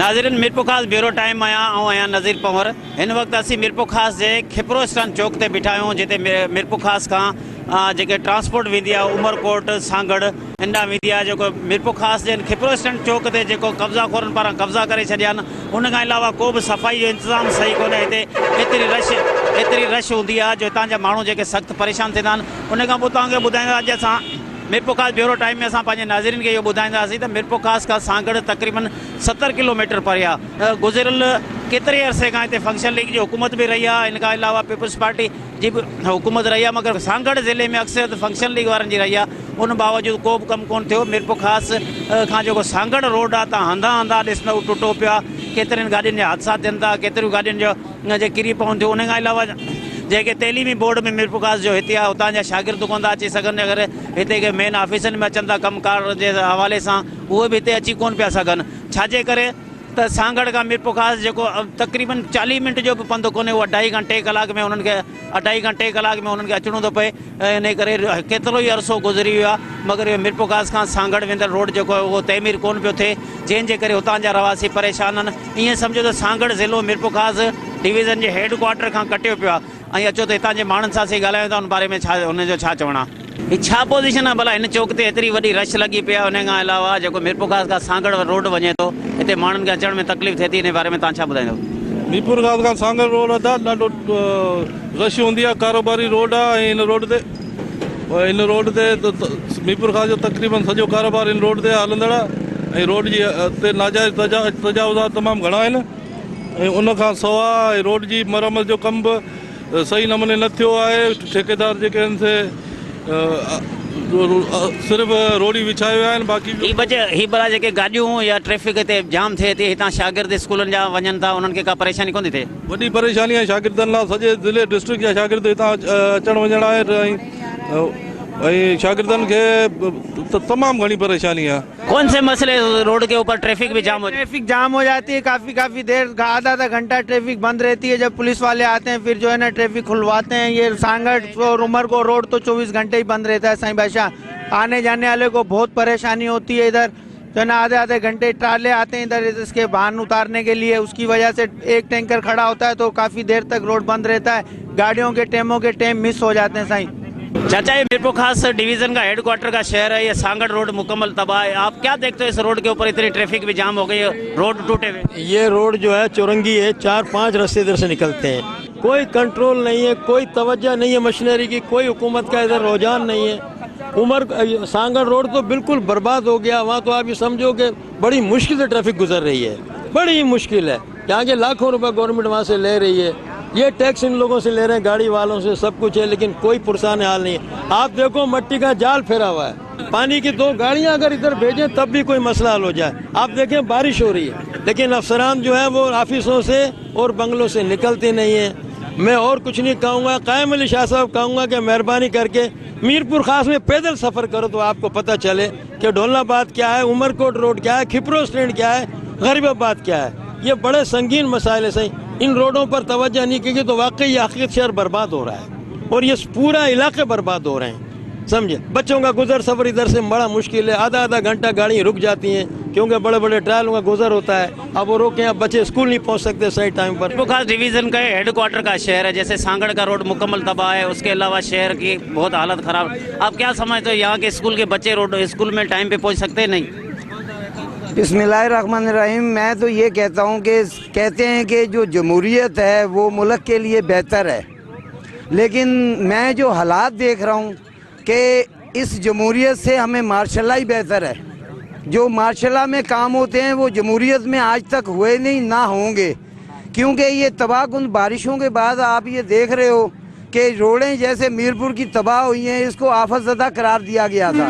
नाज़रीन मिरपुरखास bureau time आया नज़ीर पंवर। इन वक्त असी मिरपुरखास के खिपरो स्टैंड चौक ते बीठा आहियूं, जिते मिरपुरखास का जेके ट्रांसपोर्ट वेंदी आहे उमरकोट सांगड़ इंडा वेंदी आहे। जेको मिरपुरखास जे खिपरो स्टैंड चौक ते जेको कब्ज़ाखोरनि पारां कब्ज़ा करे छॾिया आहिनि, उन खां अलावा को बि सफ़ाई जो इंतज़ाम सही कोन्हे। हिते एतिरी रश हूंदी आहे जो हितां जा माण्हू जेके सख़्तु परेशान थींदा आहिनि। उन खां पोइ तव्हांखे ॿुधाईंदा अॼु असां मिरपुरखास ब्यूरो टाइम में असां पंहिंजे नाज़रीन खे इहो ॿुधाईंदासीं त मिरपुरखास खां सांगड़ तक़रीबन 70 किलोमीटर परे आहे। गुज़िरियल केतिरे अरसे खां हिते फंक्शन लीग जी हुकूमत भी रही आहे, इन खां अलावा पीपल्स पार्टी जी बि हुकूमत रही आहे, मगर सांगड़ ज़िले में अक्सर फंक्शन लीग वारनि जी रही आहे। उन बावजूदि को बि कमु कोन थियो। मिरपुरखास खां जेको सांगड़ रोड आहे तव्हां हंधा हंधा ॾिसंदव टुटो पिया, केतिरनि गाॾियुनि जा हादसा थियनि था, केतिरियूं गाॾियुनि जो जे किरी पवनि थियूं। उन खां अलावा जेके तइलीमी बोर्ड में मिरपुरखास जो हिते आहे, हुतां जा शागिर्द कोन था अची सघनि। अगरि हिते के मेन ऑफिसनि में अचनि था कमकार जे हवाले सां, उहे बि हिते अची कोन पिया सघनि। छाजे करे त सांगड़ खां मिरपुरखास जेको तक़रीबन 40 मिंट जो बि पंधु कोन्हे, उहो 2.5 खां 3 कलाक में उन्हनि खे 2.5 खां 3 कलाक में उन्हनि खे अचिणो थो पए। इन करे केतिरो ई अरसो गुज़री वियो आहे, मगर इहो मिरपुरखास खां सांगड़ वेंदड़ रोड जेको आहे उहो तइमीर कोन पियो थिए, जंहिंजे करे हुतां जा रवासी परेशान आहिनि। ईअं सम्झो त सांगड़ ज़िलो मिरपुरखास डिवीज़न जे हेड क्वार्टर खां कटियो पियो आहे। ऐं अचो त हितां जे माण्हुनि सां असीं ॻाल्हायूं था, उन बारे में छा हुनजो छा चवणु आहे। ही छा पोज़ीशन आहे भला हिन चौक ते एतिरी वॾी रश लॻी पई आहे? उन खां अलावा जेको मिरपुरखास खां सांगड़ रोड वञे थो, हिते माण्हुनि खे अचण में तकलीफ़ थिए थी, इन बारे में तव्हां छा ॿुधाईंदव? मिरपुरखास खां सांगड़ रोड आहे ॾाढो रश हूंदी आहे, कारोबारी रोड आहे। ऐं इन रोड ते मिरपुरखास जो तक़रीबन सॼो कारोबार इन रोड ते हलंदड़ आहे। ऐं रोड जी ते नाजाइज़ तजावुज़ात तमामु घणा आहिनि। ऐं उन खां सवाइ रोड जी मरम्मत जो कमु बि सही नमूने न थियो आहे। ठेकेदार जेके आहिनि से सिर्फ़ु रोड़ी विछाए विया आहिनि, बाक़ी ही भला जेके गाॾियूं या ट्रैफिक हिते जाम थिए थी, हितां शागिर्द स्कूलनि जा वञनि था, उन्हनि खे का परेशानी कोन थी थिए? वॾी परेशानी आहे शागिर्दनि लाइ। सॼे ज़िले डिस्ट्रिक्ट जा शागिर्द हितां अचणु वञणु आहे, ऐं शागिर्दनि खे तमामु घणी परेशानी है। कौन से मसले रोड के ऊपर ट्रैफिक भी जाम हो जाती है? काफ़ी देर आधा घंटा ट्रैफिक बंद रहती है। जब पुलिस वाले आते हैं फिर जो है ना ट्रैफिक खुलवाते हैं। ये सांगड़ और उमर को रोड तो 24 घंटे ही बंद रहता है साईं बादशाह। आने जाने वाले को बहुत परेशानी होती है। इधर जो है ना आधे घंटे ट्राले आते हैं इधर इसके वाहन उतारने के लिए, उसकी वजह से एक टैंकर खड़ा होता है तो काफ़ी देर तक रोड बंद रहता है। गाड़ियों के टाइम मिस हो जाते हैं साईं। चाचा, ये मिरपुरखास डिवीजन का हेडक्वार्टर का शहर है, ये सांगड़ रोड मुकम्मल तबाह है। आप क्या देखते हो इस रोड के ऊपर इतनी ट्रैफिक भी जाम हो गई है, रोड टूटे हुए? ये रोड जो है चौरंगी है, 4-5 रास्ते इधर से निकलते हैं, कोई कंट्रोल नहीं है, कोई तवज्जो नहीं है मशीनरी की, कोई हुकूमत का इधर रुझान नहीं है। सांगड़ रोड तो बिल्कुल बर्बाद हो गया। वहाँ तो आप ये समझो कि बड़ी मुश्किल से ट्रैफिक गुजर रही है, बड़ी मुश्किल है। यहाँ के लाखों रुपए गवर्नमेंट वहाँ से ले रही है, ये टैक्स इन लोगों से ले रहे हैं, गाड़ी वालों से, सब कुछ है, लेकिन कोई पुरसान हाल नहीं है। आप देखो मट्टी का जाल फेरा हुआ है, पानी की 2 गाड़ियां अगर इधर भेजें तब भी कोई मसला हल हो जाए। आप देखें बारिश हो रही है, लेकिन अफसरान जो है वो ऑफिसों से और बंगलों से निकलते नहीं है। मैं और कुछ नहीं कहूँगा, कायम अली शाह साहब कहूँगा कि मेहरबानी करके मीरपुरखास में पैदल सफ़र करो तो आपको पता चले कि ढोलनाबाद क्या है, उमरकोट रोड क्या है, खिपरो स्टैंड क्या है, गरीबाबाद क्या है। ये बड़े संगीन मसाइल है सही। इन रोडों पर तवज्जो नहीं की तो वाकई ये हकीकत शहर बर्बाद हो रहा है और ये पूरा इलाके बर्बाद हो रहे हैं, समझे। बच्चों का गुजर सफर इधर से बड़ा मुश्किल है, आधा घंटा गाड़ी रुक जाती हैं क्योंकि बड़े ट्रायलों का गुजर होता है। अब वो रोके, अब बच्चे स्कूल नहीं पहुंच सकते सही टाइम पर। मिरपुरखास डिवीजन का हेडक्वार्टर का शहर है, जैसे सांगड़ का रोड मुकम्मल तबाह है, उसके अलावा शहर की बहुत हालत खराब। आप क्या समझते हो, यहाँ के स्कूल के बच्चे स्कूल में टाइम पे पहुँच सकते नहीं? बिस्मिल्लाहिर्रहमानिर्रहीम। मैं तो ये कहता हूँ कि कहते हैं कि जो जमहूरियत है वो मुल्क के लिए बेहतर है, लेकिन मैं जो हालात देख रहा हूँ कि इस जमहूरियत से हमें मार्शल ही बेहतर है। जो मार्शल में काम होते हैं वो जमहूरियत में आज तक हुए नहीं, ना होंगे, क्योंकि ये तबाहकुन बारिशों के बाद आप ये देख रहे हो कि रोडें जैसे मीरपुर की तबाह हुई हैं, इसको आफतज़दा करार दिया गया था।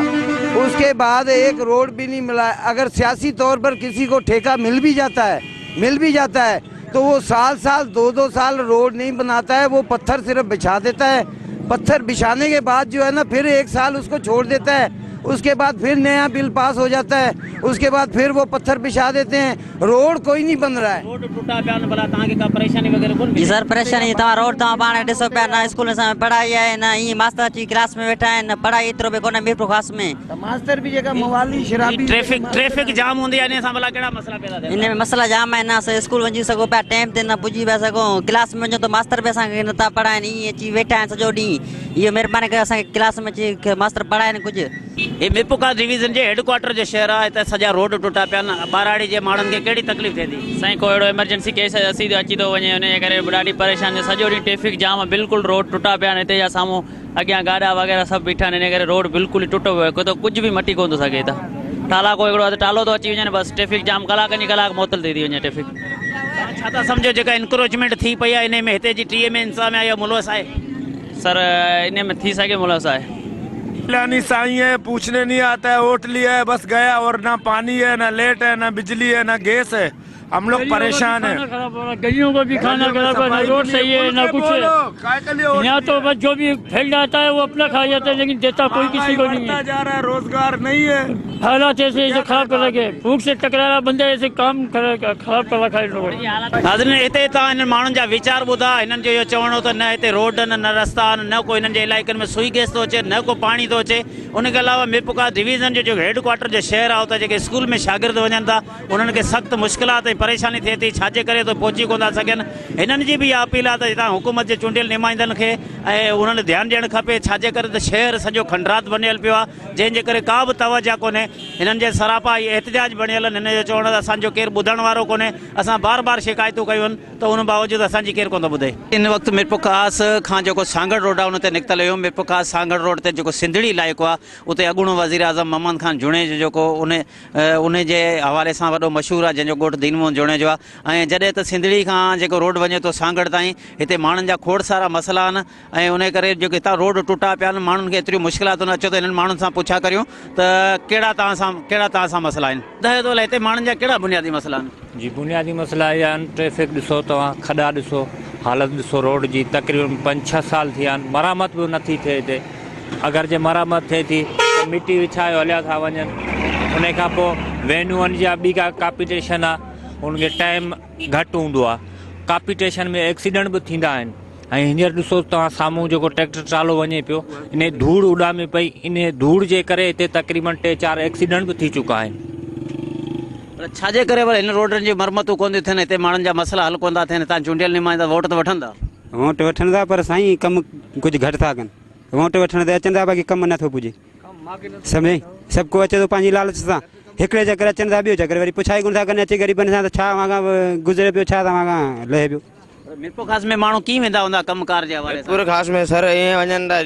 उसके बाद एक रोड भी नहीं मिला। अगर सियासी तौर पर किसी को ठेका मिल भी जाता है तो वो साल 2-2 साल रोड नहीं बनाता है, वो पत्थर सिर्फ बिछा देता है। पत्थर बिछाने के बाद जो है ना फिर 1 साल उसको छोड़ देता है। उसके बाद फिर नया बिल पास हो जाता है, उसके बाद फिर वो पत्थर बिछा देते हैं, रोड कोई नहीं बन रहा है। रोड टूटा पिया भला तव्हांखे का परेशानी वग़ैरह कोन जी सर परेशानी तव्हां रोड तव्हां पाण ॾिसो पिया न स्कूल में पढ़ाई आहे न ईअं मास्टर अची क्लास में वेठा आहिनि न पढ़ाई एतिरो बि कोन्हे मीरपुर ख़ास में। मास्टर भी जेका मवाली शराबी ट्रैफिक जाम हूंदी आहे इन सां भला कहिड़ा मसला पैदा थियनि? इन में मसला जाम आहिनि न असां स्कूल वञी सघूं पिया टाइम ते न पुॼी पिया सघूं, क्लास में वञो त मास्टर बि असांखे नथा पढ़ाइनि, ईअं अची वेठा आहिनि सॼो ॾींहुं। इहो महिरबानी करे असांखे क्लास में अची मास्टर पढ़ाइनि कुझु। ये मीरपुर खास डिवीजन जे हेडक्वार्टर जो शहर आहे, हिते सॼा रोड टूटा पिया आहिनि, ॿाराड़ी जे माण्हुनि खे कहिड़ी तकलीफ़ थिए थी? साईं को अहिड़ो इमरजेंसी केस अची थो वञे, हुन जे करे ॾाढी परेशानी, सॼो ॾींहुं ट्रैफिक जाम आहे, बिल्कुलु रोड टुटा पिया आहिनि, हिते जा साम्हूं अॻियां गाॾा वग़ैरह सभु बीठा आहिनि, हिन करे रोड बिल्कुलु ई टुटो पियो आहे, कुझु बि मटी कोन थो सघे हितां। टाला को हिकिड़ो टालो थो अची वञे बसि, ट्रैफिक जाम कलाकनि जी कलाक मुअतल थी वञे ट्रैफिक। छा था सम्झो जेका इंक्रोचमेंट थी पई आहे इन में हिते जी टीह में इंसान में इहो मुलवस आहे? सर इन में थी सके मुलवस आहे। नहीं साई है, पूछने नहीं आता है, वोट लिया है बस गया, और ना पानी है ना लाइट है ना बिजली है ना गैस है, हम लोग परेशान हैं। गलियों को भी खाना खराब है, ना रोड सही है ना कुछ है। यहाँ तो बस जो भी फैल जाता है वो अपना खा जाता है, लेकिन देता कोई किसी को नहीं है। जा रहा है, रोजगार नहीं है, हालात ऐसे खराब कर लगे, भूख से टकराया बंदे ऐसे काम खराब कर रखा है लोगों। हाज़िर हिते तव्हां हिननि माण्हुनि जा वीचार ॿुधा, हिननि जो इहो चवणो त न हिते रोड न रस्ता न को हिननि जे इलाइक़नि में सुई गैस थो अचे, न को पाणी थो अचे। उनखे अलावा मीरपुर खास डिवीज़न जो जेको हेडक्वार्टर जो शहर आहे, उते जेके स्कूल में शागिर्द वञनि था उन्हनि खे सख़्तु मुश्किलात ऐं परेशानी थिए थी, छाजे करे तो पहुची कोन था सघनि। हिननि जी बि अपील आहे त हितां हुकूमत जे चूंडियल नुमाइंदनि खे ऐं उन्हनि ध्यानु ॾियणु खपे, छाजे करे त शहर सॼो खंडरात बणियल पियो आहे, जंहिंजे करे का बि तवजा कोन्हे। हिननि जे सरापा इहे एहतिजाज बणियल आहिनि, हिन जो चवणु त असांजो केरु ॿुधण वारो कोन्हे, असां बार बार शिकायतूं कयूं आहिनि त उन बावजूदि असांजी केरु कोन थो ॿुधे। इन वक़्तु मीरपुर खास खां जेको सांगड़ रोड आहे उन ते निकितल हुयो। मीरपुर खास सांगड़ रोड ते जेको सिंधड़ी इलाइक़ो आहे उते अॻूणो वज़ीर आज़म मोहम्मद खान जुणे जो जेको उन जे हवाले सां वॾो मशहूरु आहे, जंहिंजो ॻोठु दीनमोहन जुणे जो आहे। ऐं जॾहिं त सिंधड़ी खां जेको रोड वञे थो सांगड़ ताईं, हिते माण्हुनि जा खोड़ सारा मसइला आहिनि ऐं उन करे जेके हितां रोड टुटा पिया आहिनि, माण्हुनि खे एतिरियूं मुश्किलातूं न अचो त हिननि माण्हुनि सां पुछा करियूं त कहिड़ा तव्हां सां मसइला आहिनि। ॿुधायो थो हिते माण्हुनि जा कहिड़ा बुनियादी मसइला आहिनि? जी बुनियादी मसइला इहे आहिनि, ट्रैफिक ॾिसो तव्हां, खॾा ॾिसो, हालत ॾिसो रोड जी, तक़रीबन 5-6 साल थी विया आहिनि, मरामत बि नथी थिए हिते। अगरि जे मरामत थिए थी त मिटी विछाए हलिया था वञनि, उन खां पोइ वेन्यूअनि जा ॿी का कापिटेशन आहे, उनखे टाइम घटि हूंदो आहे, कापिटेशन में एक्सीडेंट बि थींदा आहिनि। ऐं हींअर ॾिसो तव्हां साम्हूं जेको ट्रैक्टर ट्रालो वञे पियो, इन धूड़ उॾामे पई, इन धूड़ जे करे हिते तक़रीबन 3-4 एक्सीडेंट बि थी चुका आहिनि। छाजे करे वरी हिन रोडनि जी मरमतूं कोन थियूं थियनि, हिते माण्हुनि जा मसइला हल कोन था थियनि? तव्हां चूंडियल नुमाइंदा वोट त वठंदा? वोट वठनि था, पर साईं कमु कुझु घटि था कनि। वोट वठण ते अचनि था, बाक़ी कमु नथो पुॼे। सम्झई, सभु को अचे थो पंहिंजी लालच सां, हिकिड़े चकर अचनि था, ॿियो चकर वरी पुछाई कोन था कनि, अचे ग़रीबनि सां त छा वांगा गुज़रे पियो, छा तव्हां खां लहे पियो। मीरपुर खास में माण्हू कीअं वेंदा हूंदा कमकार जे हवाले सां? मीरपुर खास में सर ईअं वञनि था,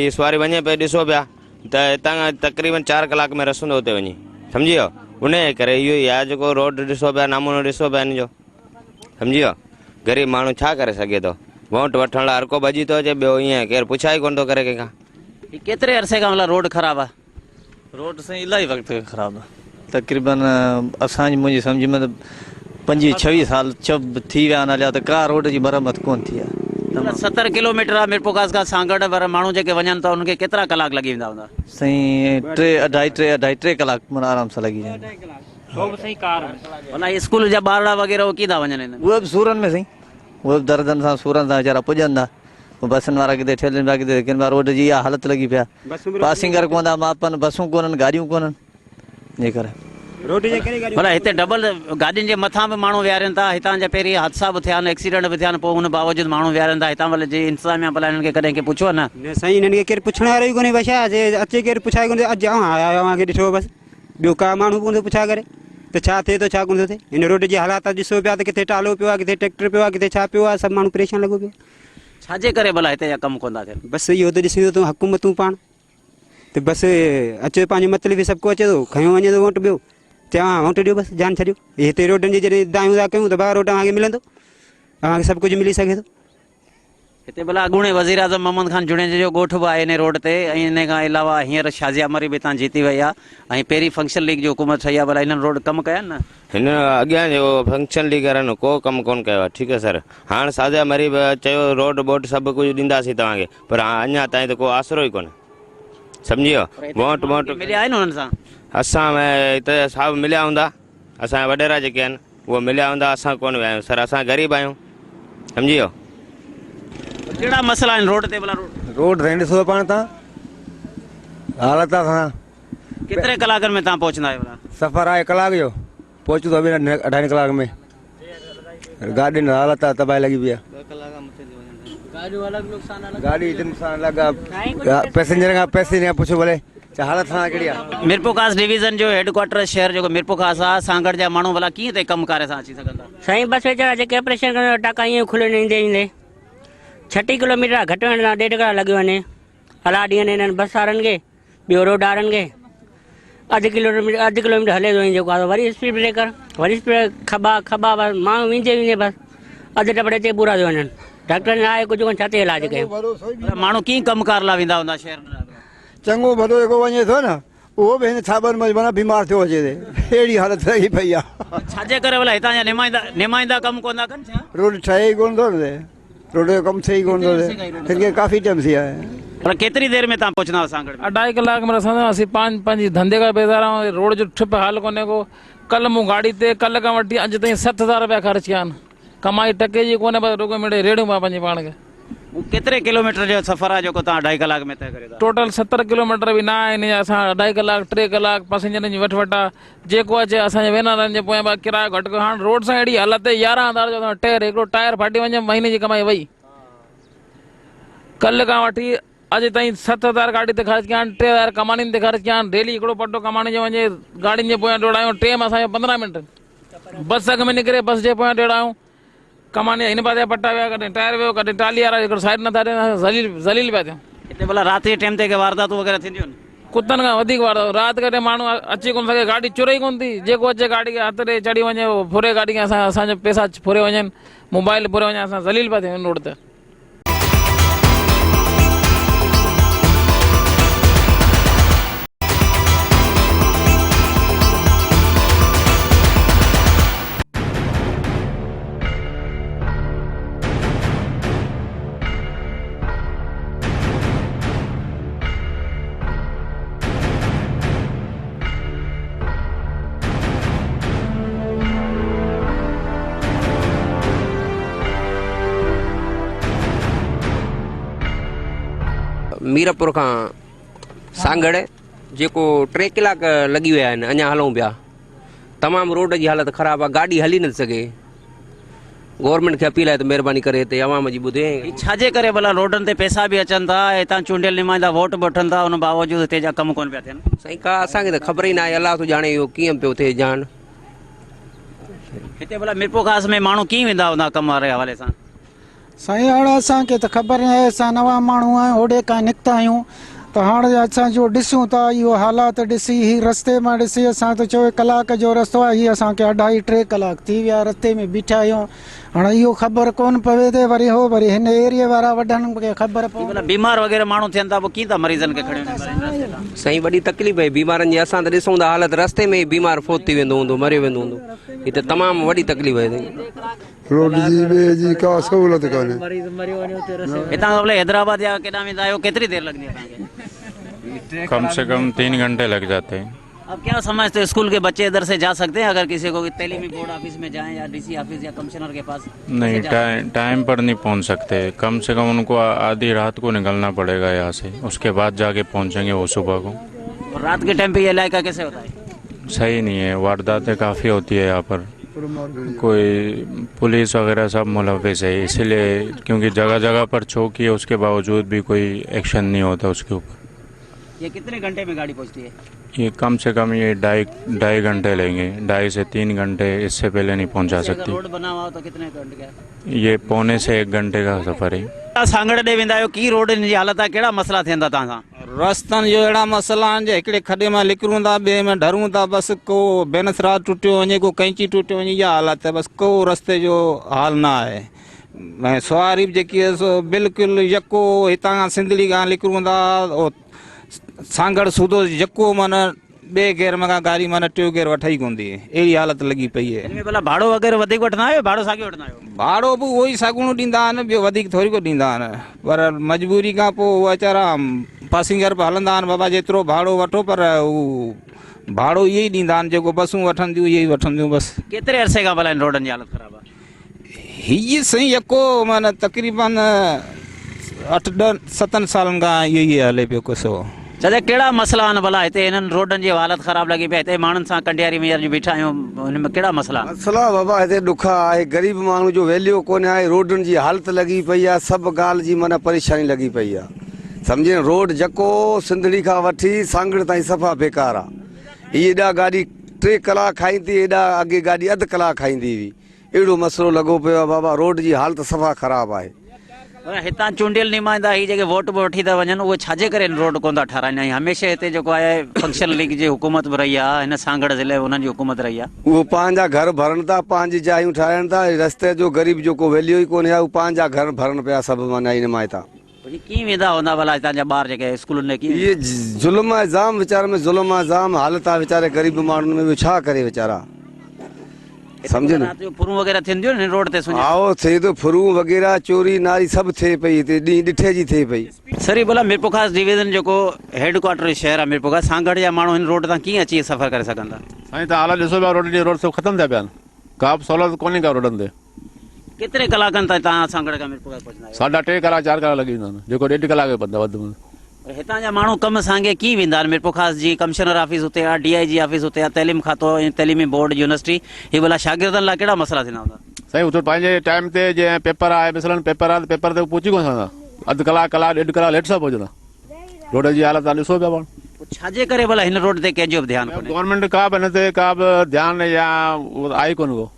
हीअ सवारी वञे पियो, ॾिसो पिया त हितां खां तक़रीबन 4 कलाक में रसंदो हुते वञी, सम्झी वियो। उन जे करे इहो ई आहे, जेको रोड ॾिसो पिया, नमूनो ॾिसो पिया हिन जो, सम्झी वियो। ग़रीब माण्हू छा करे सघे थो, वोट वठण लाइ हर को भॼी थो अचे, ॿियो ईअं केरु पुछाई कोन थो करे कंहिंखां। केतिरे अरसे खां मतलब रोड ख़राब आहे? रोड साईं इलाही वक़्त ख़राब आहे, तक़रीबन असांजी मुंहिंजी सम्झ में त 25-26 साल थी विया आहिनि हलिया, त का रोड जी मरम्मत कोन थी आहे। 70 किलोमीटर आहे मीरपुर खास खां सांगड़, पर माण्हू जेके वञनि था उनखे केतिरा कलाक लॻी वेंदा हूंदा? साईं 3-2.5 कलाक माना आराम सां लॻी वेंदा। भला स्कूल जा ॿार वग़ैरह उहे कीअं था वञनि? उहे बि सूरनि में साईं, उहे बि दर्दनि सां सूरनि सां वीचारा पुॼनि था। बसनि वारा किथे ठेलनि पिया, किथे किन रोड जी इहा हालत लॻी पिया, पासिंगर कोन था मापनि, बसूं कोन्हनि, गाॾियूं कोन्हनि, जे करे भला हिते डबल गाॾियुनि जे मथां बि माण्हू विहारनि था। हितां जा पहिरीं हादसा बि थिया आहिनि, एक्सीडेंट बि थिया आहिनि, पोइ हुन बावजूदि माण्हू विहारनि था। हितां भले जी इंतज़ामिया भला हिननि खे कॾहिं पुछो न? साईं हिननि खे केरु पुछण वारो ई कोन्हे, बसि अचे केरु पुछाए कोन्हे, अॼु आया तव्हांखे ॾिठो बसि, ॿियो का माण्हू कोन थो पुछा करे त छा थिए थो छा कोन थो थिए। हिन रोड जी हालात ॾिसो पिया त किथे टालो पियो आहे, किथे ट्रैक्टर पियो आहे, किथे छा पियो आहे, सभु माण्हू परेशान लॻो पियो। छाजे करे भला हिते जा कमु कोन था थियनि? बसि इहो त ॾिसी तूं हुकूमतूं पाण त बसि अचे पंहिंजे मतिलब सभु को अचे थो, खयो वञे थो वोट, ॿियो तव्हां वोट ॾियो, बसि जान छॾियो। हिते रोडनि जी जॾहिं दायूं था कयूं त ॿाहिरि रोड तव्हांखे मिलंदो, तव्हांखे सभु कुझु मिली सघे थो। हिते भला अॻूणे वज़ीर आज़म मोहम्मद खान जुणे जो ॻोठु बि आहे इन रोड ते, ऐं इन खां अलावा हींअर शाज़िया मरी बि हितां जीती वई आहे, ऐं पहिरीं फंक्शन लीग जो हुकूमत ठही आहे। भला हिननि रोड कमु कया न? हिन अॻियां जो फंक्शन लीग वारनि को कमु कोन कयो आहे, ठीकु आहे सर। हाणे शाज़िया मरी चयो रोड बोड सभु कुझु ॾींदासीं तव्हांखे, पर अञा ताईं त को आसरो ई कोन्हे। सम्झियो वोट वोट मिलिया आहिनि हुननि सां? असां हिते साहब मिलिया हूंदा, असांजा वॾेरा जेके आहिनि उहे मिलिया हूंदा, असां कोन विया आहियूं सर, असां ग़रीब आहियूं, सम्झियो। कहिड़ा मसला आहिनि रोड ते भला? रोड साईं ॾिसो पाण तव्हां हालत आहे, केतिरे कलाकनि में तव्हां पहुचंदा आहियो भला? सफ़र आहे कलाक जो, पहुचूं था 2.5 कलाक में। गाॾियुनि हालत आहे तबाही लॻी पई आहे, गाॾी नुक़सान लॻा, पैसेंजर खां पैसे न पुछो भले हालत सां कहिड़ी आहे। मिरपुरखास डिवीज़न जो हेडक्वार्टर शहर जेको मिरपुरखास आहे, सांगड़ जा माण्हू भला कीअं ते कमकार सां अची सघंदा? साईं बस वेचारा जेके ऑपरेशन करण टाका ईअं खुले ईंदे ईंदे 36 किलोमीटर घटि में घटि 1.5 कलाक लॻी वञे। हला ॾींहं हिननि बस वारनि खे, ॿियो रोड वारनि खे अधु किलोमीटर हले थो जेको आहे, वरी स्पीड ब्रेकर, वरी स्पीड खॿा बस माण्हू वेंदे बस अधु टपड़े ते पूरा थी वञनि। डॉक्टर ने आए कुझु कोन, छा ते इलाज कयो? माण्हू कीअं कमकार लाइ वेंदा हूंदा शहर में? चङो भलो जेको वञे थो न उहो बि हिन थाबनि में माना बीमार थियो अचे ते, अहिड़ी हालत लॻी पई आहे। छाजे करे भला हितां जा निमाइंदा कमु कोन था कनि छा? रोड ठहे ई कोन थो थिए, रोड जो कमु थिए ई कोन थो थिए, हिनखे काफ़ी टाइम थी आहे। पर केतिरी देर में तव्हां पहुचंदा सांगड़? 2.5 कलाक में असां पंहिंजे धंधे का बेज़ार आहियूं, रोड जो ठिप हाल कोन्हे को। कल्ह मूं गाड़ी ते कल्ह खां वठी अॼु ताईं 7,000 रुपया ख़र्च कया आहिनि, कमाई टके जी कोन्हे, बसि रुगो मिड़े रेड़ियूं पिया पंहिंजे पाण खे। केतिरे किलोमीटर जो सफ़र आहे जेको तव्हां 2.5 कलाक में तय करे था? टोटल 70 किलोमीटर बि न आहे, असां 2.5 कलाक 3 कलाक पैसेंजरनि जी वठ आहे, जेको अचे असांजे वेनरनि जे पोयां किरायो घटि कयो। हाणे रोड सां अहिड़ी हालत आहे, 11,000 जो टायर, हिकिड़ो टायर फाटी वञे, महीने जी कमाई वई। कल्ह खां वठी अॼु ताईं 7,000 गाड़ी ते ख़र्च कया आहिनि, 3,000 कमानी ते ख़र्च कया आहिनि। डेली हिकिड़ो पटो कमाने जो वञे, गाड़ियुनि जे पोयां दौड़ायूं, टाइम असांजो 15 मिंट, बस अॻ में निकिरे बस जे पोयां दौड़ायूं, कमाने हिन पासे पटा विया, कॾहिं टायर वियो, कॾहिं टाली वारा हिकिड़ो साइड नथा ॾियनि, ज़लील पिया थियूं। हिते भला राति जे टाइम ते के वारदातूं वग़ैरह थींदियूं आहिनि? कुतनि खां वधीक वारदात, राति कॾहिं माण्हू अची कोन सघे, गाॾी चुरे ई कोन थी, जेको अचे गाॾी खे हथ ॾे चढ़ी वञे, फुरे गाॾी खे असांजा पैसा फुरे वञनि, मोबाइल फुरे वञे, असां ज़लील पिया थियूं रोड ते। मीरपुर खां सांगड़ जेको 3 कलाक लॻी विया आहिनि, अञा हलूं पिया। तमामु रोड जी हालत ख़राबु आहे, गाॾी हली न सघे। गवर्नमेंट खे अपील आहे त महिरबानी करे हिते अवाम जी ॿुधे। छाजे करे भला रोडनि ते पैसा बि अचनि था, हितां चूंडियल नुमाइंदा वोट बि वठनि था, उन बावजूदि हिते जा कम कोन पिया थियनि? साईं का असांखे त ख़बर ई न आहे, अलाह थो ॼाणे इहो कीअं पियो थिए ॼाण। हिते भला मिरपुरखास में माण्हू कीअं वेंदा हूंदा कम वारे हवाले सां? साईं हाणे असांखे त ख़बर न आहे, असां नवां माण्हू आहियूं, होॾे खां निकिता आहियूं, त हाणे असां जो ॾिसूं था इहो हालात ॾिसी, ही रस्ते मां ॾिसी असां त 24 कलाक जो रस्तो आहे, हीअ असांखे 2.5-3 कलाक थी विया रस्ते में बीठा आहियूं। हाणे इहो ख़बर कोन पवे ते वरी हिन एरिया वारा वॾनि खे ख़बर पवे। बीमार वग़ैरह माण्हू थियनि था, पोइ कीअं था मरीज़नि खे खणी? साईं वॾी तकलीफ़ आहे बीमारनि जी, असां त ॾिसूं था हालत, रस्ते में ई बीमार फोत थी वेंदो हूंदो, मरी वेंदो हूंदो। हिते तमामु वॾी तकलीफ़ आहे रोड जी का सहूलियत कोन्हे। हितां भले हैदराबाद या केॾां वेंदा आहियो, केतिरी देरि लॻंदी आहे तव्हांखे? कम से कम 3 घंटे लग जाते हैं। अब क्या समझते हो, स्कूल के बच्चे इधर से जा सकते हैं अगर किसी को तैलीमी बोर्ड ऑफिस में जाएं या डीसी ऑफिस या कमिश्नर के पास? नहीं, टाइम पर नहीं पहुंच सकते। कम से कम उनको आधी रात को निकलना पड़ेगा यहाँ से, उसके बाद जाके पहुंचेंगे वो सुबह को। और रात के टाइम पे ये इलाका कैसे होता है? सही नहीं है, वारदातें काफ़ी होती है यहाँ पर, कोई पुलिस वगैरह सब मुलविस है, इसीलिए क्योंकि जगह जगह पर चौकी है, उसके बावजूद भी कोई एक्शन नहीं होता उसके ऊपर। ये कितने घंटे में गाड़ी पहुंचती है? ये कम से कम ये 2.5 घंटे लेंगे, 2.5 से 3 घंटे, इससे पहले नहीं पहुंचा सकती। रोड बना हुआ तो कितने घंटे का? ये पौने से 1 घंटे का सफ़र है। सांगड़ ॾे वेंदा आहियो, की रोड जी हालत आहे, कहिड़ा मसला थियनि था तव्हां सां? रस्तनि जो अहिड़ा मसइला आहिनि जो हिकिड़े खॾे मां निकिरूं था, ॿिए में डरूं था, बसि को बेनसरा टुटियो वञे, को कैंची टुटियो वञे, इहा हालत आहे, बसि को रस्ते जो हाल न आहे। सवारी बि जेकी आहे सो बिल्कुलु यको, हितां खां सिंधड़ी खां निकिरूं था, सांगड़ सूदो यको, माना ॿिए गेर में गाड़ी माना 2 गेर वठाई कोन थी, अहिड़ी हालत लॻी पई आहे। हिन में भला भाड़ो वग़ैरह वधीक वठंदा आहियो, भाड़ो साॻियो वठंदा आहियो? भाड़ो बि उहो ई साॻियो ॾींदा आहिनि, ॿियो वधीक थोरी को ॾींदा आहिनि, पर मजबूरी खां पोइ उहा वीचारा पासिंगर बि हलंदा आहिनि बाबा जेतिरो भाड़ो वठो पर उहो भाड़ो इहो ई ॾींदा आहिनि जेको बसूं वठनि थियूं इहे ई वठंदियूं बसि। केतिरे अरसे खां भला हिन रोडनि जी हालत ख़राब आहे? हीअ साईं यको माना तक़रीबन 8-7 सालनि खां इहो ई हले पियो कुसो। चाचा कहिड़ा मसला आहिनि भला हिते हिननि रोडनि जी हालत ख़राब लॻी पई हिते माण्हुनि सां कंडियारी में जो बीठा आहियूं हुन में कहिड़ा मसला? मसला बाबा हिते ॾुख आहे, ग़रीब माण्हू जो वैल्यू कोन्हे आहे, रोडनि जी हालत लॻी पई आहे, सभु ॻाल्हि जी माना परेशानी लॻी पई आहे। सम्झे रोड जेको सिंधड़ी खां वठी सांगड़ ताईं सफ़ा बेकार आहे। हीअ एॾा गाॾी 3 कलाक खाईंदी, एॾा अॻे गाॾी अधु कलाक खाईंदी हुई। अहिड़ो मसइलो लॻो पियो आहे बाबा, रोड जी हालत सफ़ा ख़राबु आहे। हितां चूंडियल नुमाइंदा ही जेके वोट बि वठी था वञनि उहे छाजे करे रोड कोन था ठाराइनि? हमेशह हिते जेको आहे फंक्शन लीग जी हुकूमत बि रही आहे, हिन सांगड़ ज़िले उन्हनि जी हुकूमत रही आहे। उहो पंहिंजा घर भरनि था, पंहिंजी जायूं ठाहिनि था, रस्ते जो ग़रीब जो को वैल्यू ई कोन्हे, उहो पंहिंजा घर भरनि पिया सभु माना इन माइता। कीअं वेंदा हूंदा भला हितां जा ॿार जेके स्कूलनि में? कीअं इहे ज़ुल्म आहे जाम, वीचारे में ज़ुल्म आहे जाम, हालत आहे वीचारे ग़रीब माण्हुनि में, छा करे वीचारा, सम्झे न? फुरूं वग़ैरह थींदियूं आहिनि रोड ते? आओ थिए थो, फुरूं वग़ैरह चोरी नारी सभु थिए पई हिते, ॾींहुं ॾिठे जी थिए पई। सरी भला मिरपुरखास डिवीज़न जेको हेड क्वार्टर शहर आहे मिरपुरखास, सांगड़ जा माण्हू हिन रोड तां कीअं अची सफ़र करे सघंदा? साईं तव्हां हालत ॾिसो पिया, रोड सभु ख़तमु थिया पिया आहिनि, का बि सहूलियत कोन्हे का रोडनि ते। केतिरे कलाकनि ताईं तव्हां सांगड़ खां मिरपुरखास पहुचंदा आहियो? 3.5 कलाक 4 कलाक लॻी वेंदा आहिनि, जेको 1.5 कलाक जो पंधु वधि में। हितां जा माण्हू कम सांगे कीअं वेंदा आहिनि? मिरपुरखास जी कमिश्नर ऑफिस हुते आहे, DIG ऑफिस हुते आहे, तइलीम खातो, तइलीमी बोर्ड, यूनिवर्सिटी, ही भला शागिर्दनि लाइ कहिड़ा मसइला थींदा हूंदा? साईं उते पंहिंजे टाइम ते जीअं पेपर आहे, मिसलन पेपर आहे त पेपर ते पहुची कोन सघंदा, अधु कलाक 1.5 कलाक लेट सां पहुचंदा। रोड जी हालत तव्हां ॾिसो पिया पाण। छाजे करे भला हिन रोड ते कंहिंजो बि ध्यानु कोन्हे? गवर्नमेंट का बि हिन ते का बि ध्यानु या आहे कोन को।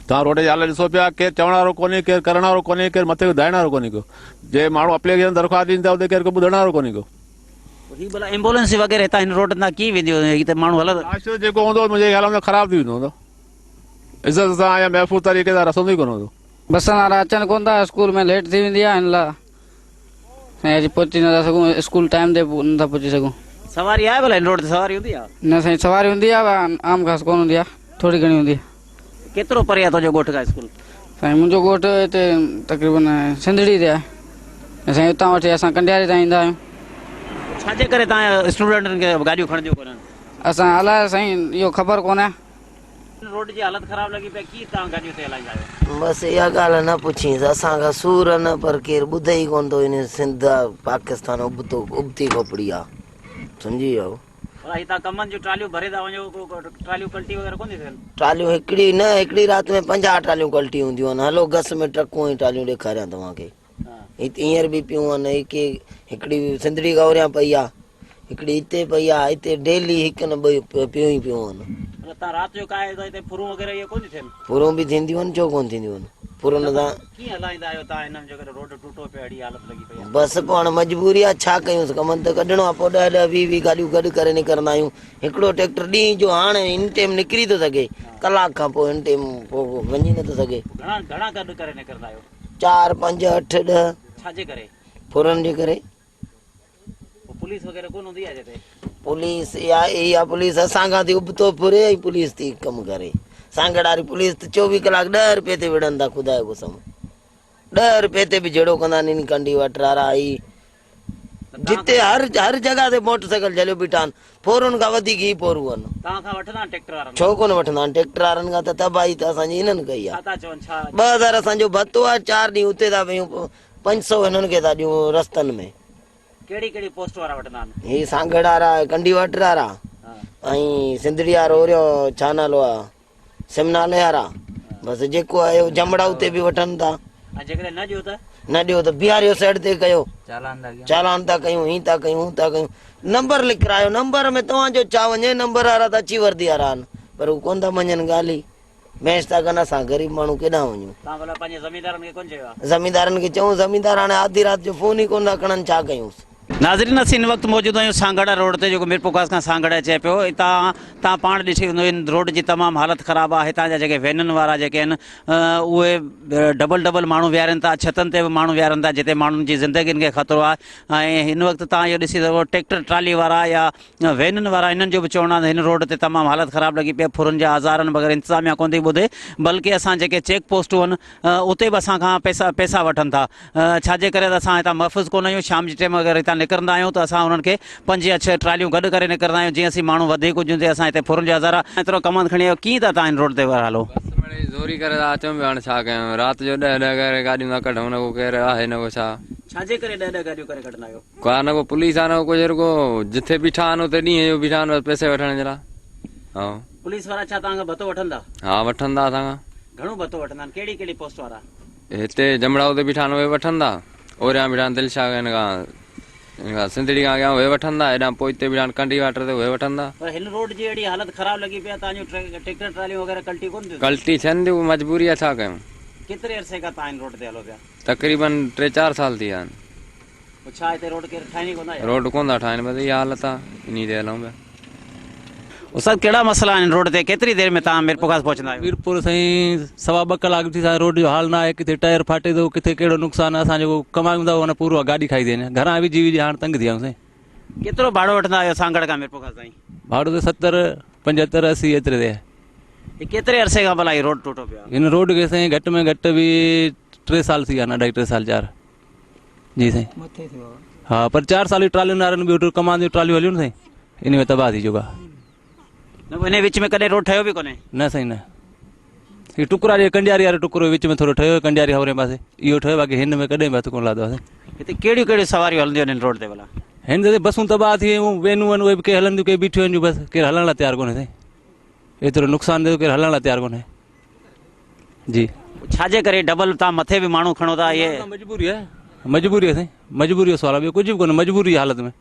तव्हां रोड जी हालत ॾिसो पिया, केरु चवण वारो कोन्हे, केरु करण वारो कोन्हे, केरु मथे धाइण वारो कोन्हे को। जे माण्हू एप्लीकेशन दरख़्वास्त ॾींदा उते केरु ॿुधण वारो कोन्हे को। ही भला एम्बुलेंस वग़ैरह हितां हिन रोड तां कीअं वेंदियूं? हिते माण्हू हलंदा जेको हूंदो मुंहिंजे ख़्याल में ख़राबु थी वेंदो हूंदो, इज़त सां या महफ़ूज़ तरीक़े सां रसंदो ई कोन हूंदो। बसनि वारा अचनि कोन था, स्कूल में लेट थी वेंदी आहे, हिन लाइ साईं अॼु पहुची नथा सघूं, स्कूल टाइम ते नथा पहुची सघूं। सवारी आहे भला हिन रोड ते? सवारी हूंदी आहे? न साईं सवारी हूंदी आहे, आम ख़ासि कोन हूंदी आहे, थोरी घणी हूंदी आहे। केतिरो परे आहे तुंहिंजो ॻोठ खां स्कूल? साईं मुंहिंजो ॻोठ हिते तक़रीबन सिंधड़ी ते आहे, साईं हुतां वठी असां कंडियारी ताईं ईंदा आहियूं। छाजे करे तव्हां स्टूडेंटनि खे गाॾियूं खणंदियूं कोन्हनि? असां हलाए साईं इहो ख़बर कोन्हे। रोड जी हालत ख़राब लॻी पई, कीअं तव्हां गाॾियूं ते हलाईंदा आहियो? बसि इहा ॻाल्हि न पुछीसि, असांखां सूर न, पर केरु ॿुधे ई कोन थो। इन सिंध पाकिस्तान उबती खोपड़ी आहे, सम्झी वियो? हितां कमनि जूं ट्रालियूं भरे था वञो, ट्रालियूं कल्टी वग़ैरह कोन थी थियनि? ट्रालियूं हिकिड़ी न, हिकिड़ी राति में 50 ट्रालियूं कल्टी हूंदियूं आहिनि। हलो गस में ट्रकूं ऐं ट्रालियूं ॾेखारियां तव्हांखे, हिते हींअर बि पियूं आहिनि। हिकिड़ी सिंधड़ी गौरियां पई आहे, हिकिड़ी हिते पई आहे, हिते डेली हिकु न ॿ पियूं ई पियूं आहिनि। तव्हां राति जो काए हिते फुरूं वग़ैरह इहे कोन थी थियनि? फुरूं बि थींदियूं आहिनि, छो कोन थींदियूं आहिनि? फुरुनि सां कीअं हलाईंदा आहियो तव्हां हिन जो रोड टूटो पियो, अहिड़ी हालत लॻी पई आहे? बसि पोइ हाणे मजबूरी आहे, छा कयूं, कमनि त कढणो आहे। पोइ 10-20 गाॾियूं गॾु करे निकिरंदा आहियूं। हिकिड़ो ट्रैक्टर ॾींहं जो हाणे हिन टाइम निकिरी थो सघे, कलाक खां पोइ हिन टाइम पोइ वञी नथो सघे। घणा गॾु करे निकिरंदा आहियो? 4, 5, 8, 10। छाजे करे? फुरनि जे करे। पुलिस वग़ैरह कोन हूंदी आहे हिते? पुलिस इहा पुलिस असांखां थी उबतो फुरे, ऐं पुलिस थी कमु करे। सांगड़ वारी पुलिस त 24 कलाक 10 रुपए ते विढ़नि था, ख़ुदा जो कसम 10 रुपए ते बि जहिड़ो कंदा आहिनि। कंडी वट वारा ई जिते हर जॻह ते मोटरसाइकिल झलियो बीठा आहिनि, फोरुनि खां वधीक ई पोरूं आहिनि। तव्हां खां वठंदा ट्रैक्टर वारनि? छो कोन वठंदा आहिनि, ट्रैक्टर वारनि खां त तबाही त असांजी हिननि कई आहे। 2000 असांजो भत्तो आहे, 4 ॾींहं उते था वेयूं, 500 हिननि खे था ॾियूं रस्तनि में। कहिड़ी पोस्ट वारा वठंदा आहिनि? ही सांगड़ वारा, कंडी वट वारा, ऐं सिंधड़ी वारो ओरियो छा नालो आहे, सिमनाले वारा। बसि जेको आहे जमड़ा उते बि वठनि था। जेकॾहिं न ॾियो त? न ॾियो त बिहारियो साइड ते कयो, चालान था कयूं, हीअं था कयूं, हूं था कयूं। नंबर लिखायो, नंबर में तव्हांजो छा वञे, नंबर वारा त अची वर्दी वारा आहिनि, पर हू कोन था मञनि ॻाल्हि। मैच था कनि, असां ग़रीब माण्हू केॾां वञूं? तव्हां भला पंहिंजे ज़मींदारनि खे कोन चयो आहे? ज़मींदारनि खे चऊं, ज़मींदार हाणे आधी राति जो फ़ोन ई कोन था खणनि, छा कयूंसि? नाज़रीन असीं इन वक़्तु मौजूदु आहियूं सांगड़ा रोड ते, जेको मिरपुरखास खां सांगड़ अचे पियो। हितां तव्हां पाण ॾिठी हूंदो, इन रोड जी तमामु हालत ख़राबु आहे। हितां जा जेके वैननि वारा जेके आहिनि उहे डबल माण्हू विहारनि था, छतनि ते बि माण्हू विहारनि था, जिते माण्हुनि जी ज़िंदगियुनि खे ख़तरो आहे। ऐं हिन वक़्तु तव्हां इहो ॾिसी सघो, ट्रैक्टर ट्राली वारा या वैननि वारा, हिननि जो बि चवणु आहे हिन रोड ते तमामु हालत ख़राबु लॻी पई आहे। फुरनि जा हज़ारनि बग़ैर इंतिज़ामिया कोन थी ॿुधे, बल्कि असां जेके चेक पोस्टूं आहिनि उते बि असांखां पैसा वठनि था। छाजे करे त असां हितां महफ़ूज़ कोन आहियूं। शाम जे टाइम अगरि हितां निकिरंदा आहियूं त असां उन्हनि खे 5 या 6 ट्रालियूं गॾु करे निकिरंदा आहियूं जीअं असीं माण्हू वधीक हुजनि असां हिते फुरनि जा हज़ारा एतिरो कमंद खणी आयो कीअं था तव्हां हिन रोड ते हलो ज़ोरी करे था अचूं पिया हाणे छा कयूं राति जो 10 करे गाॾियूं था कढूं न को केरु आहे न को छाजे करे 10 गाॾियूं करे कढंदा आहियो का न को पुलिस आहे न कुझु रुगो जिथे बीठा आहिनि उते ॾींहं जो बीठा आहिनि पैसे वठण जे लाइ हा पुलिस वारा छा तव्हांखां भतो वठंदा हा वठंदा असांखां घणो भतो वठंदा आहिनि कहिड़ी कहिड़ी पोस्ट वारा हिते जमड़ाऊ ते बीठा आहिनि उहे वठंदा ओरियां बीठा आहिनि दिलशाह हिन खां सिंधड़ी खां अॻियां उहे वठंदा हेॾां पोइ हिते बीठा आहिनि कंडी वाटर ते उहे वठंदा पर हिन रोड जी अहिड़ी हालत ख़राब लॻी पई आहे तव्हांजूं ट्रैक्टर ट्रालियूं वग़ैरह कल्टी कोन थियूं कल्टी थियनि थियूं मजबूरी आहे छा कयूं केतिरे अरसे खां तव्हां हिन रोड ते हलो पिया तक़रीबन 3-4 साल थी विया आहिनि पोइ छा हिते रोड केरु ठाहिणी कोन आहे रोड कोन था ठाहिनि बसि इहा हालत आहे इन ते हलूं पिया उस्ताद कहिड़ा मसला आहिनि रोड ते केतिरी देरि में तव्हां मीरपुरखास पहुचंदा आहियो मीरपुर साईं 2.25 कलाक थी रोड जो हाल ना आहे किथे टायर फाटे थो किथे कहिड़ो नुक़सानु आहे असां जेको कमायूं था उन पूरो गाॾी खाई थी वञे घरां विझी हाणे तंग थी विया साईं केतिरो भाड़ो वठंदा आहियो सांगड़ खां मीरपुरखास ताईं भाड़ो त 70-75 80 एतिरे ते आहे केतिरे अरसे खां भला हीउ रोड टुटो पियो आहे हिन रोड खे साईं घटि में घटि बि 3 साल थी विया न 2.5 साल 4 जी साईं हा पर 4 साल ट्रालियुनि वारनि ॿियूं कमांदियूं ट्रालियूं हलियूं साईं इन में तबाह थी चुका इन विच में कॾहिं रोड ठहियो बि कोन्हे न साईं न हीउ टुकड़ा जे कंडियारी वारो टुकड़ो विच में थोरो ठहियो कंडियारी हवरे पासे इहो ठहियो बाक़ी हिन में कॾहिं बि हथु कोन लाथो आहे हिते कहिड़ियूं कहिड़ियूं सवारियूं हलंदियूं आहिनि हिन रोड ते भला हिन ते बसूं तबाह थी वियूं वेनूं आहिनि उहे बि के हलंदियूं के बीठियूं आहिनि बसि केरु हलण लाइ तयारु कोन्हे साईं एतिरो नुक़सानु थियो केरु हलण लाइ तयारु कोन्हे जी छाजे करे डबल तव्हां मथे बि माण्हू खणो था इहे मजबूरी आहे साईं मजबूरी जो सवाल आहे ॿियो कुझु बि कोन्हे मजबूरी हालत में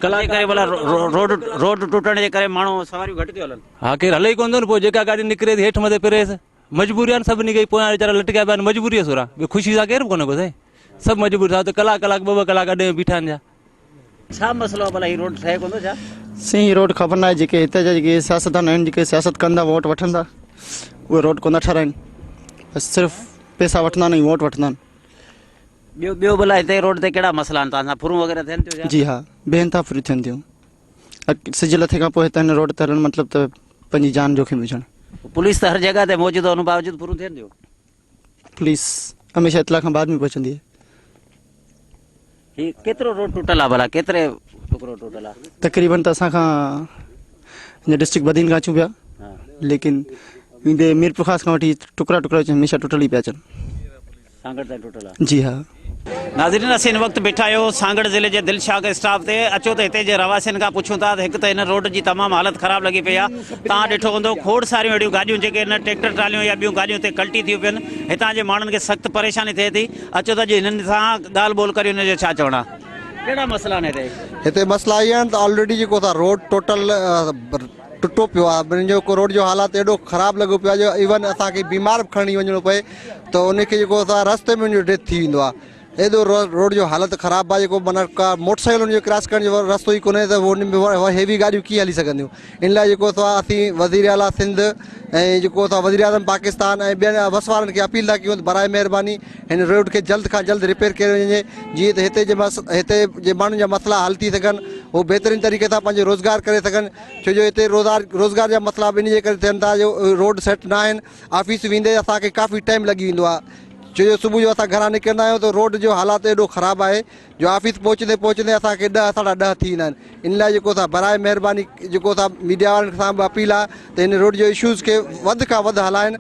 कलाक करे भला रोड टुटण जे करे माण्हू सवारियूं घटि थियूं हलनि हा केरु हले ई कोन थो न पोइ जेका गाॾी निकिरे थी हेठि मथे पिरेसि मजबूरी आहे न सभिनी खे पोयां वीचारा लटकिया पिया आहिनि मजबूरी आहे सोरा ॿियो ख़ुशी सां केरु बि कोन्हे को साईं सभु मजबूरी सां त कलाक 2 कलाक अॾे बीठा आहिनि छा मसलो आहे भला हीउ रोड ठहे कोन थो छा साईं रोड ख़बर न आहे जेके हिते जा जेके सियासतदान आहिनि जेके सियासत कंदा वोट वठंदा उहे रोड कोन था ठाराइनि बसि सिर्फ़ु पैसा वठंदा आहिनि वोट वठंदा आहिनि ॿियो भला हिते रोड ते कहिड़ा मसला आहिनि तव्हां सां फुरूं वग़ैरह थियनि थियूं जी हा ॿियनि था फ्री थियनि थियूं सिज लथे खां पोइ हिते हिन रोड ते हलणु मतिलबु त पंहिंजी जान जोखिम विझणु पुलिस त हर जॻह ते मौजूदु हुन बावजूदि फुरूं थियनि थियूं पुलिस हमेशह इतला खां बाद में पहुचंदी आहे हीउ केतिरो रोड टुटल आहे भला केतिरे टुकड़ो टुटल आहे तक़रीबन त असां खां हिन डिस्ट्रिक्ट बदीन खां अचूं पिया लेकिन ईंदे मीरपुरखास खां वठी टुकड़ा हमेशह टुटल ई पिया अचनि सांगड़ ताईं टुटल आहे जी हा नाज़रीन असीं हिन वक़्तु बीठा आहियूं सांगड़ ज़िले जे दिलशाद स्टाफ ते अचो त हिते जे रवासियुनि खां पुछूं था त हिकु त हिन रोड जी तमामु हालत ख़राबु लॻी पई आहे तव्हां ॾिठो हूंदो खोड़ सारियूं अहिड़ियूं गाॾियूं जेके हिन ट्रैक्टर ट्रालियूं या ॿियूं गाॾियूं हिते कल्टी थियूं पियूं आहिनि हितां जे माण्हुनि खे सख़्तु परेशानी थिए थी अचो त अॼु हिननि सां ॻाल्हि ॿोल करियो हिन जो छा चवणु आहे कहिड़ा मसला आहिनि हिते मसला इहे आहिनि त ऑलरेडी जेको था रोड टोटल टुटो पियो आहे ॿिन्हिनि जो रोड जो हालात एॾो ख़राबु लॻो पियो आहे जो इवन असांखे बीमार बि खणी वञिणो पए त उनखे जेको असां रस्ते में उनजो डेथ थी वेंदो आहे एॾो रोड जो हालत ख़राबु आहे जेको माना का मोटरसाइकिल उनजो क्रॉस करण जो रस्तो ई कोन्हे त उन में हेवी गाॾियूं कीअं हली सघंदियूं इन लाइ जेको असीं वज़ीर आला सिंध ऐं जेको वज़ीर आज़म पाकिस्तान ऐं ॿियनि बस वारनि खे अपील था कयूं त बराए महिरबानी हिन रोड खे जल्द खां जल्द रिपेयर कयो वञे जीअं त हिते जे माण्हुनि जा मसला हल थी सघनि उहो बहितरीन तरीक़े सां पंहिंजो रोज़गार करे सघनि छो जो हिते रोज़गार जा मसला ॿिन्ही जे करे थियनि था जो रोड सेट न आहिनि ऑफिस वेंदे असांखे काफ़ी टाइम लॻी वेंदो आहे छो जो सुबुह जो असां घरां निकिरंदा आहियूं त रोड जो हालात एॾो ख़राबु आहे जो ऑफिस पहुचंदे असांखे 10 साढा 10 थी वेंदा आहिनि इन लाइ जेको बराए महिरबानी जेको मीडिया वारनि सां बि अपील आहे त हिन रोड जो इशूज़ खे वधि खां वधि हलाइनि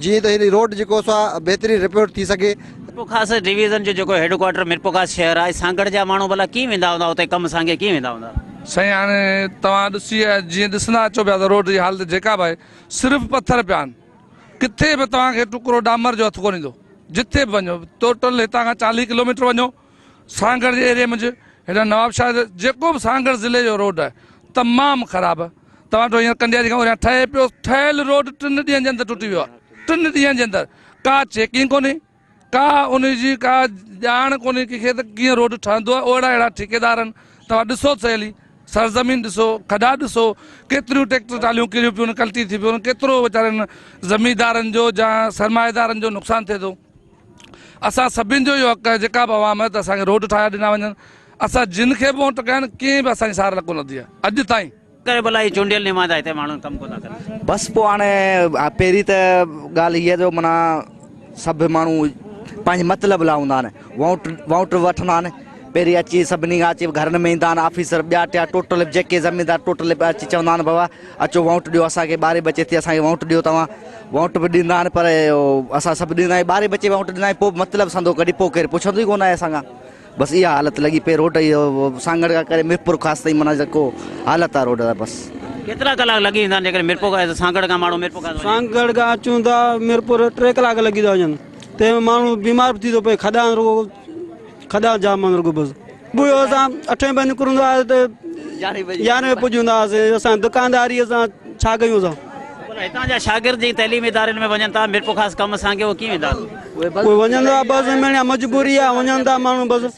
जीअं त हिन रोड जेको बहितरीन रिपेयर थी सघे मीरपुरखास डिवीज़न जो जेको हेडक्वार्टर मीरपुरखास शहर आहे सांगड़ जा माण्हू भला कीअं वेंदा हूंदा उते कमु सांगे कीअं वेंदा हूंदा साईं हाणे तव्हां ॾिसी जीअं ॾिसंदा अचो पिया त रोड जी हालत जेका बि आहे सिर्फ़ु पथर पिया आहिनि किथे बि तव्हांखे टुकड़ो डामर जो हथु कोन ईंदो जिथे बि वञो टोटल हितां खां 40 किलोमीटर वञो सांगड़ जे एरिया में हेॾा नवाबशाह जेको बि सांगड़ ज़िले जो रोड आहे तमामु ख़राबु आहे तव्हां वटि हींअर कंडियारी खां ठहे पियो ठहियलु रोड 3 ॾींहंनि जे अंदरि टुटी वियो आहे 3 ॾींहंनि जे अंदरि का चेकिंग कोन्हे का उनजी का ॼाण कोन्हे कंहिंखे त कीअं रोड ठहंदो आहे अहिड़ा ठेकेदार आहिनि तव्हां ॾिसो सहेली सरज़मीन ॾिसो खॾा ॾिसो केतिरियूं ट्रैक्टर ट्रालियूं किरियूं पियूं कल्टी थी पियूं केतिरो वीचारनि ज़मीनदारनि जो या सरमाएदारनि जो नुक़सानु थिए थो असां सभिनि जो इहो हक़ आहे जेका बि आवाम आहे त असांखे रोड ठाहे ॾिना वञनि असां जिन खे बि वोट कनि कंहिं बि असांजी सार कोन थी आहे अॼु ताईं करे भला ही चूंडियल निमाज़ हिते माण्हू कमु कोन था कनि बसि पोइ हाणे पहिरीं त ॻाल्हि हीअ जो माना सभु माण्हू पंहिंजे मतिलब लाइ हूंदा आहिनि वोट वठंदा आहिनि पहिरीं अची सभिनी खां अची घरनि में ईंदा आहिनि ऑफिसर ॿिया टिया टोटल जेके ज़मीनदार टोटल अची चवंदा आहिनि बाबा अचो वोट ॾियो असांखे 12 बचे थी असांखे वोट ॾियो तव्हां वोट बि ॾींदा आहिनि पर असां सभु ॾींदा आहियूं 12 बचे वोट ॾींदा आहियूं पोइ मतिलबु संदो कॾहिं पोइ केरु पुछंदो ई कोन आहे असांखां बसि इहा हालत लॻी पई रोड इहो सांगड़ खां करे मिरपुर ख़ासि ताईं माना जेको हालत आहे रोड जा बसि केतिरा कलाक लॻी वेंदा आहिनि जेकर मिरपुर खां सांगड़ खां माण्हू मिरपुर खां सांगड़ खां अचूं था मिरपुर 3 कलाक लॻी था वञनि तंहिं माण्हू बीमार बि थी थो पए खॾा जाम आहिनि रुगो बसि ॿुयो असां 8 बजे निकिरंदो आहे त 11 बजे पुॼंदा हुआसीं असां दुकानदारी असां छा कयूं असां हितां जा शागिर्द जी तइलीमी इदारनि में वञनि था मिरपुर ख़ासि कम असांखे उहो कीअं वेंदा कोई वञंदो आहे बसि में मजबूरी आहे वञनि था माण्हू बसि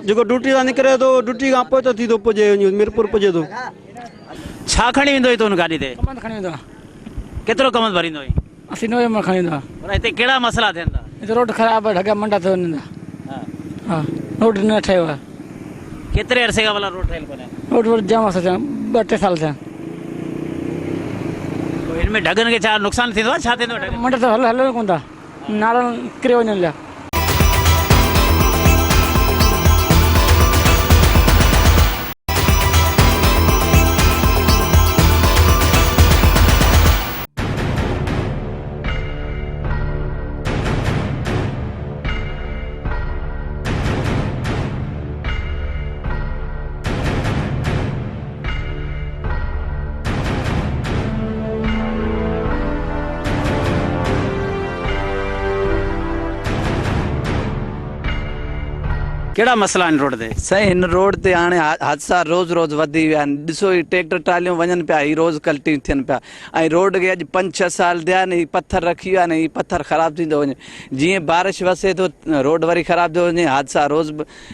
जेको ड्यूटी सां निकिरे थो ड्यूटी खां पोइ त थी थो पुॼे मिरपुर पुॼे थो छा खणी वेंदो तूं हुन गाॾी ते खणी वेंदो केतिरो कमंद भरींदो असीं 9 में खणी वेंदो पर हिते कहिड़ा मसइला थियनि था हिते रोड ख़राबु आहे ढगा मंडा थी वञनि था हा रोड न ठहियो आहे केतिरे अरसे खां भला रोड ठहियल कोन्हे रोड जाम आहे 2-3 साल थिया हिन में ढगनि खे छा नुक़सानु थींदो आहे छा थींदो आहे मंड त हलो कोन था नाला किरे वञनि लिया कहिड़ा मसइला आहिनि रोड ते साईं हिन रोड ते हाणे हादसा रोज़ रोज़ वधी विया आहिनि ॾिसो ही ट्रैक्टर ट्रालियूं वञनि पिया ही रोज़ कल्टियूं थियनि पिया ऐं रोड खे अॼु 5-6 साल थिया आहिनि ही पथर रखी विया आहिनि ही पथर ख़राबु थींदो वञे जीअं बारिश वसे थो रोड वरी ख़राबु थो वञे हादसा रोज़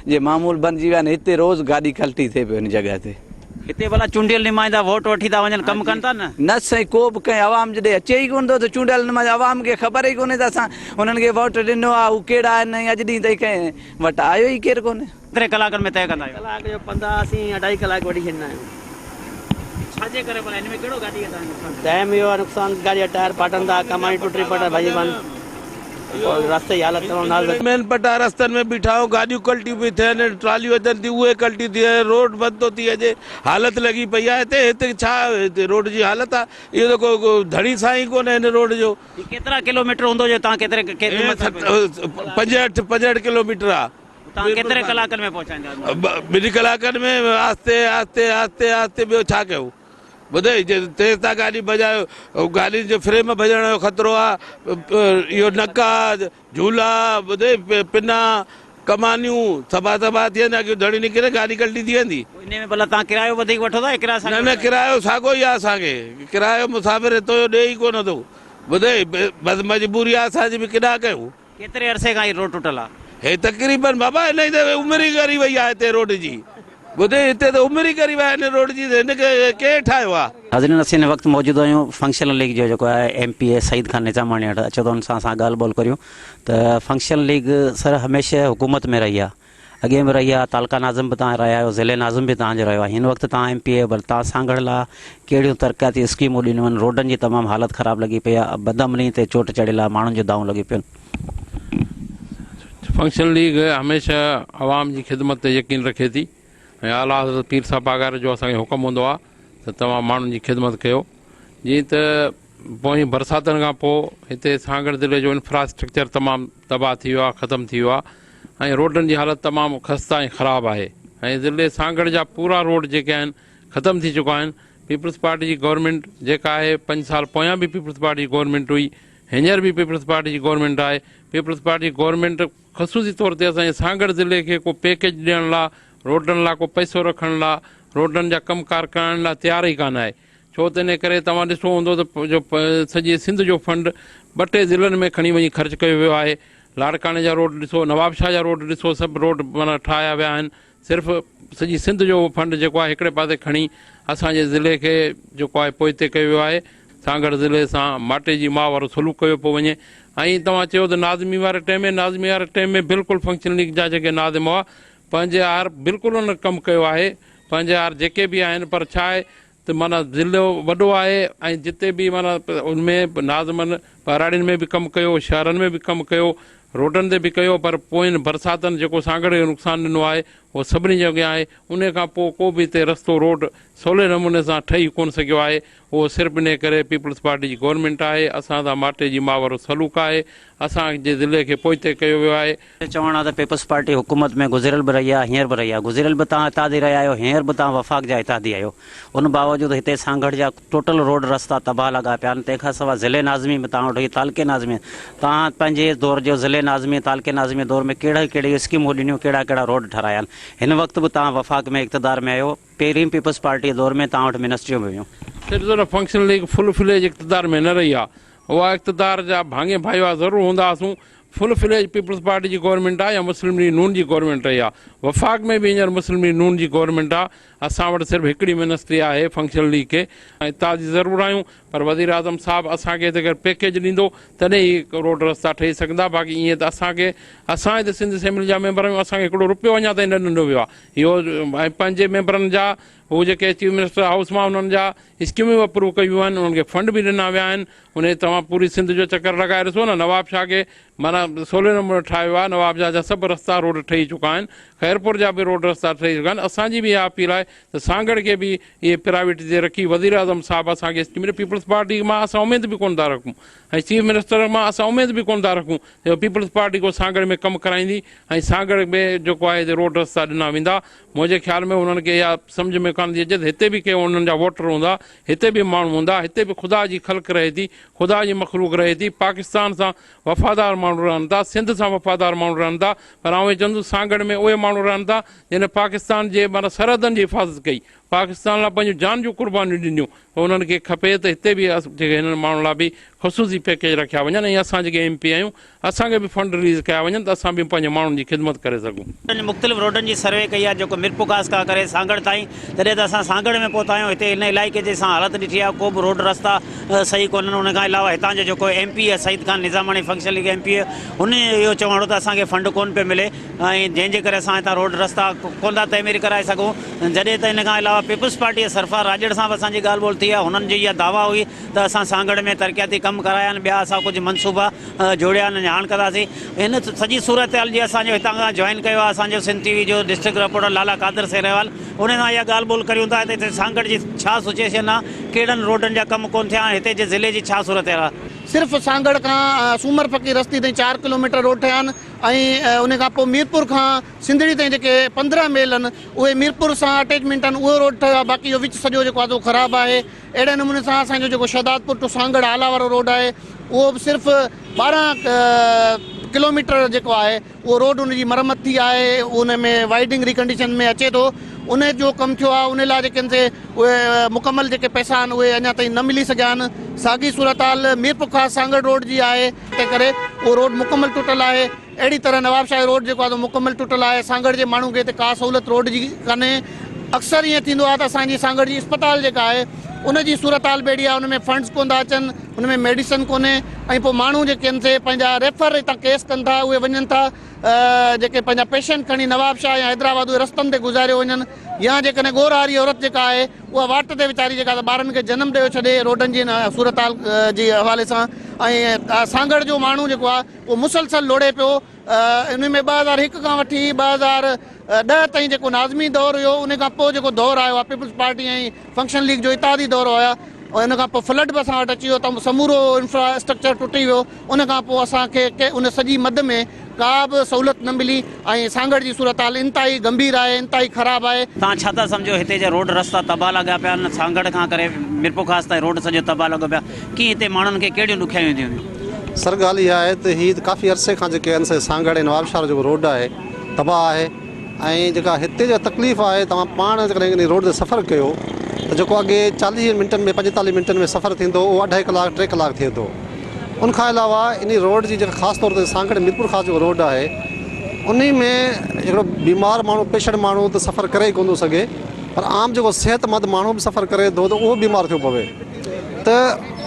जे मामूल बणिजी विया आहिनि हिते रोज़ गाॾी कल्टी थिए पई हुन जॻह ते हिते भला चूंडियल निमाईंदा वोट वठी था वञनि कमु कनि था न साईं को बि कंहिं आवाम जॾहिं अचे ई कोन थो त चूंडियल निमाई आवाम खे ख़बर ई कोन्हे त असां हुननि खे वोट ॾिनो आहे हू कहिड़ा आहिनि अॼु ॾींहुं ताईं कंहिं वटि आयो ई केरु कोन्हे केतिरे कलाकनि में तय कंदा आहियो कलाक जो 15 असीं 2.5 कलाक वठी छॾींदा आहियूं छाजे करे भला हिन में कहिड़ो गाॾी खे तव्हां नुक़सानु टाइम इहो आहे नुक़सानु गाॾी जा टायर फाटनि था कमाणी टुटी पट भाई बंदि रास्ते जी हालत तमामु नाज़ुक मेन पटा रस्तनि में बीठाओ गाॾियूं कल्टियूं पई थियनि ट्रालियूं अचनि थियूं उहे कल्टियूं थी रोड बंदि थो थी अचे हालत लॻी पई आहे हिते छा हिते रोड जी हालत आहे इहो त को धड़ी सां ई कोन्हे हिन रोड जो केतिरा किलोमीटर हूंदो जो तव्हां केतिरे 65 किलोमीटर आहे तव्हां केतिरे कलाकनि में पहुचाईंदा 2 कलाकनि में आस्ते आस्ते आस्ते आस्ते ॿियो छा कयूं ॿुधे तेज़ था गाॾी भॼायो गाॾी जो फ्रेम भॼण जो ख़तरो आहे इहो नका झूला ॿुधे पिना कमानियूं सभा थियनि अॻियूं धड़ी निकिरे गाॾी कल्टी थी वेंदी इन में भला तव्हां किरायो वधीक वठो था किरायो न किरायो साॻियो ई आहे असांखे किरायो मुसाफ़िर हितो ॾे ई कोन थो ॿुधे बसि मजबूरी आहे असांजी बि केॾा कयूं केतिरे अरसे खां रोड टुटल आहे हे तक़रीबन बाबा हिन जी त उमिरि ई करी वई आहे हिते रोड जी ॿुधे हिते त उमिरि ई करी वई आहे हिन रोड जी हिनखे केरु ठाहियो आहे हाज़रीन असीं हिन वक़्तु मौजूदु आहियूं फंक्शनल लीग जो जेको आहे MP सईद खान निज़ामाणी वटि अचो त हुन सां असां ॻाल्हि ॿोल करियूं त फंक्शनल लीग सर हमेशह हुकूमत में रही आहे अॻे में रही आहे तालका नाज़िम बि तव्हां रहिया आहियो ज़िले नाज़िम बि तव्हांजो रहियो आहे हिन वक़्तु तव्हां MP पर तव्हां सांगड़ लाइ कहिड़ियूं तरक़ाती स्कीमूं ॾिनियूं आहिनि रोडनि जी तमामु हालत ख़राबु लॻी पई आहे बदअमनी ते चोट चढ़ियल आहे माण्हुनि जूं दाऊं लॻी पियूं फंक्शन लीग हमेशह आवाम जी ख़िदमत ते यकीन रखे थी ऐं आला हज़रत पीर साहब पागार जो असांखे हुकुम हूंदो आहे त तव्हां माण्हुनि जी ख़िदमत कयो जीअं त पोइ बरसातनि खां पोइ हिते सांगड़ ज़िले जो इंफ्रास्ट्रक्चर तमामु तबाह थी वियो आहे ख़तमु थी वियो आहे ऐं रोडनि जी हालत तमामु ख़स्ता ऐं ख़राबु आहे ऐं ज़िले सांगड़ जा पूरा रोड जेके आहिनि ख़तमु थी चुका आहिनि पीपल्स पार्टी जी गवर्नमेंट जेका आहे 5 साल पोयां बि पीपल्स पार्टी जी गवर्नमेंट हुई हींअर बि पीपल्स पार्टी जी गवर्नमेंट आहे पीपल्स पार्टी गवर्नमेंट ख़ुसूसी तौर ते असांजे सांगड़ ज़िले खे को पैकेज ॾियण लाइ रोडनि लाइ को पैसो रखण लाइ रोडनि जा कमकार करण लाइ तयारु ई कान आहे छो त इन करे तव्हां ॾिसो हूंदो त जो सॼे सिंध जो फंड 2-टे ज़िलनि में खणी वञी ख़र्चु कयो वियो आहे लाड़काने जा रोड ॾिसो नवाबशाह जा रोड ॾिसो सभु रोड माना ठाहिया विया आहिनि सिर्फ़ु सॼी सिंध जो फंड जेको आहे हिकिड़े पासे खणी असांजे ज़िले खे जेको आहे पोइते कयो वियो आहे सांगड़ ज़िले सां माटे जी माउ वारो सलूक कयो पियो वञे ऐं तव्हां चयो त नाज़मी वारे टाइम में बिल्कुलु फंक्शन लीग जा जेके नाज़िम हुआ पंहिंजे हार बिल्कुलु हुन कमु कयो आहे पंहिंजे हार जेके बि आहिनि पर छा आहे त माना ज़िलो वॾो आहे ऐं जिते बि माना उनमें नाज़िमनि पहाड़ियुनि में बि कमु कयो शहरनि में बि कमु कयो रोडनि ते बि कयो, पर पोइनि बरसातनि जेको सांगड़ जो नुक़सानु ॾिनो आहे उहो सभिनी जॻह आहे। उन खां पोइ को बि हिते रस्तो रोड सवले नमूने सां ठही कोन सघियो आहे। उहो सिर्फ़ु इन करे पीपल्स पार्टी जी गवर्नमेंट आहे, असां सां माटे जी मां वारो सलूक आहे, असांजे ज़िले खे पोइते कयो वियो आहे। चवणु आहे त पीपल्स पार्टी हुकूमत में गुज़िरियल बि रही आहे, हींअर बि रही आहे। गुज़िरियल बि तव्हां हितादी रहिया आहियो, हींअर बि तव्हां वफ़ाक़ जा हितादी आहियो। उन बावजूदि हिते सांगड़ जा टोटल रोड रस्ता तबाह लॻा पिया आहिनि। तंहिंखां सवाइ ज़िले नाज़मी में तव्हां वटि तालके नाज़मी, तव्हां पंहिंजे दौर जो ज़िले नाज़मी तालके नाज़मी दौर में कहिड़ा कहिड़ी स्कीमूं ॾिनियूं, कहिड़ा कहिड़ा रोड ठाहिराया आहिनि। हिन वक़्तु बि तव्हां वफ़ाक़ में इक़्तिदार में आहियो, पहिरीं पीपल्स पार्टी दौर में तव्हां वटि मिनिस्ट्रियूं बि हुयूं। सिर्फ़ु फंक्शन लीग फुल फ्लेज इक़्तिदार में न रही आहे, उहा इक़्तिदार जा भाङे भाईवा ज़रूरु हूंदासीं। फुल फ्लेज पीपल्स पार्टी जी गवर्नमेंट आहे या मुस्लिम लीग नून जी गवर्नमेंट रही आहे। वफ़ाक़ में बि हींअर मुस्लिम लीग नून जी गवर्नमेंट आहे। असां वटि सिर्फ़ु हिकिड़ी मिनिस्ट्री आहे फंक्शन लीग खे, ऐं हितां जी ज़रूरु आहियूं, पर वज़ीर आज़म साहिबु असांखे हिते पैकेज ॾींदो तॾहिं ई रोड रस्ता ठही सघंदा। बाक़ी ईअं त असांखे, असां हिते सिंध असेंबली जा मेंबर आहियूं, असांखे हिकिड़ो रुपयो अञा ताईं न ॾिनो वियो आहे। इहो ऐं पंहिंजे मेंबरनि जा हू जेके चीफ मिनिस्टर हाउस मां उन्हनि जा स्कीमूं अप्रूव कयूं आहिनि, उन्हनि खे फंड बि ॾिना विया आहिनि। उन तव्हां पूरी सिंध जो चकर लॻाए ॾिसो न, नवाब शाह खे माना सवले नमूने ठाहियो आहे। नवाब शाह जा सभु रस्ता रोड ठही चुका आहिनि, ख़ैरपुर जा बि रोड रस्ता ठही चुका आहिनि। असांजी बि इहा अपील आहे त सांगड़ खे बि इहे प्रायोरिटी ते रखी वज़ीर आज़म साहिबु असांखे स्कीम पीपल्स पार्टी मां असां उमेद बि कोन था रखूं, ऐं चीफ मिनिस्टर मां असां उमेद बि कोन था रखूं त पीपल्स पार्टी को सांगड़ में कमु कराईंदी ऐं सांगड़ में जेको आहे रोड रस्ता ॾिना वेंदा। मुंहिंजे ख़्याल में उन्हनि खे इहा सम्झ में कान थी अचे त हिते बि के उन्हनि जा वोटर हूंदा, हिते बि माण्हू हूंदा, हिते बि ख़ुदा जी ख़ल्क़ रहे थी, ख़ुदा जी मख़लूक रहे थी, पाकिस्तान सां वफ़ादार माण्हू रहनि था, सिंध सां वफ़ादार माण्हू रहनि था। पर आउं चवंदुसि सांगड़ में उहे माण्हू रहनि था जिन पाकिस्तान जे माना सरहदनि जी हिफ़ाज़त कई, पाकिस्तान लाइ पंहिंजूं जान जूं कुर्बानियूं ॾिनियूं। त उन्हनि खे खपे त हिते बि जेके हिननि माण्हुनि लाइ बि ख़ुशूसी पैकेज रखिया वञनि, ऐं असां जेके MP आहियूं असांखे बि फंड रिलीज़ कया वञनि त असां बि पंहिंजे माण्हुनि जी ख़िदमत करे सघूं। मुख़्तलिफ़ रोडनि जी सर्वे कई आहे, जेको मिरपुरखास खां करे सांगड़ ताईं, तॾहिं त असां सांगड़ में पहुता आहियूं। हिते हिन इलाइक़े जे असां हालत ॾिठी आहे, को बि रोड रस्ता सही कोन्हनि। उन खां अलावा हितां जो जेको MP आहे Saeed Khan Nizamani function league MP आहे, हुन इहो चवणो त असांखे फंड कोन पियो मिले, ऐं जंहिंजे करे असां हितां रोड रस्ता कोन था तइमीर कराए सघूं। जॾहिं त हिन खां अलावा पीपल्स पार्टी सरफ़राज़ राजड़ सां बि असांजी ॻाल्हि ॿोल थी आहे। हुननि जी इहा दावा हुई त असां सांगड़ में तरक़ियाती कमु कराया आहिनि, ॿिया असां कुझु मनसूबा जोड़िया आहिनि, हाणे कंदासीं। हिन सॼी सूरत हाल जी असांजो हितां खां जॉइन कयो आहे असांजो सिंध TV जो डिस्ट्रिक्ट रिपोर्टर लाला कादर सेरेवाल। उन सां इहा ॻाल्हि ॿोल करियूं था त हिते सांगड़ जी छा सिचुएशन आहे, कहिड़नि रोडनि जा कम कोन थिया, हिते जे ज़िले जी छा सूरत हाल आहे। सिर्फ़ु सांगड़ खां सूमर फ़क़ी रस्ते ताईं 4 किलोमीटर रोड ठहिया आहिनि, ऐं उन खां पोइ मीरपुर खां सिंधड़ी ताईं जेके 15 मेल आहिनि उहे मीरपुर सां अटैचमेंट आहिनि, उहो रोड ठहियो आहे। बाक़ी इहो विच सॼो जेको आहे उहो ख़राबु आहे। अहिड़े नमूने सां असांजो जेको शहदादपुर टू सांगड़ आला वारो रोड आहे उहो बि सिर्फ़ु 12 किलोमीटर जेको आहे उहो रोड उन जी मरम्मत थी आहे, उन में वाइडिंग रिकंडीशन में अचे थो। उन जो कमु थियो आहे, उन लाइ जेके उहे मुकमल जेके पैसा आहिनि उहे अञा ताईं न मिली सघिया आहिनि। साॻी सूरत हाल मीरपुर खां सांगड़ रोड जी आहे, तंहिं करे उहो रोड मुकमल टुटल आहे। अहिड़ी तरह नवाबशाह रोड जेको आहे मुकमल टुटल आहे। सांगड़ जे माण्हू खे हिते का सहूलियत रोड जी कान्हे। अक्सर ईअं थींदो आहे त असांजी सांगड़ जी अस्पताल जेका आहे उन जी सूरत हाल बेड़ी आहे, उन में फंड्स कोन था अचनि, उन में मेडिसन कोन्हे, ऐं पोइ माण्हू जेके आहिनि से पंहिंजा रेफर हितां केस कनि था, उहे वञनि था जेके पंहिंजा पेशेंट खणी नवाबशाह या हैदराबाद उहे रस्तनि ते गुज़ारियो वञनि, या जेकॾहिं गोरहारी औरत जेका आहे उहा वाट ते वीचारी जेका ॿारनि खे जनमु ॾेयो छॾे रोडनि जी सूरत हाल जे हवाले सां। ऐं सांगड़ जो माण्हू जेको आहे उहो मुसलसल लोड़े पियो। इन में 2001 खां वठी 2010 ताईं जेको नाज़मी दौरु हुयो, उन खां पोइ जेको दौरु आयो आहे पीपल्स पार्टी ऐं फंक्शन लीग जो इत्तेहादी दौरु हुया, और इन खां पोइ फ्लड बि असां वटि अची वियो, त समूरो इंफ्रास्ट्रक्चर टुटी वियो। उन खां पोइ असांखे उन सॼी मद में का बि सहूलियत न मिली, ऐं सांगड़ जी सूरत हाल इंतिहाई गंभीर आहे, इंतिहाई ख़राबु आहे। तव्हां छा था सम्झो हिते जा रोड रस्ता तबाह लॻा पिया आहिनि, सांगड़ खां करे मिरपुरखास ताईं रोड सॼो तबाह लॻो पिया, कीअं हिते माण्हुनि खे कहिड़ियूं ॾुखियायूं ईंदियूं आहिनि? सर ॻाल्हि इहा आहे त हीअ काफ़ी अरसे खां जेके आहिनि सांगड़ ऐं नवाबशाह जो रोड आहे तबाह आहे, ऐं जेका हिते जो तकलीफ़ आहे तव्हां पाण जेकॾहिं रोड ते सफ़र कयो त जेको अॻे 40 मिंटनि में 45 मिंटनि में सफ़र थींदो उहो 2.5 कलाक 3 कलाक थिए थो। उनखां अलावा इन रोड जी जेका ख़ासि तौर ते सांगड़ मिरपुरखास जो रोड आहे उन में हिकिड़ो बीमार माण्हू पेशेंट माण्हू त सफ़र करे ई कोन थो सघे, पर आम जेको सिहतमंद माण्हू बि सफ़र करे थो त उहो बीमार थियो पवे। त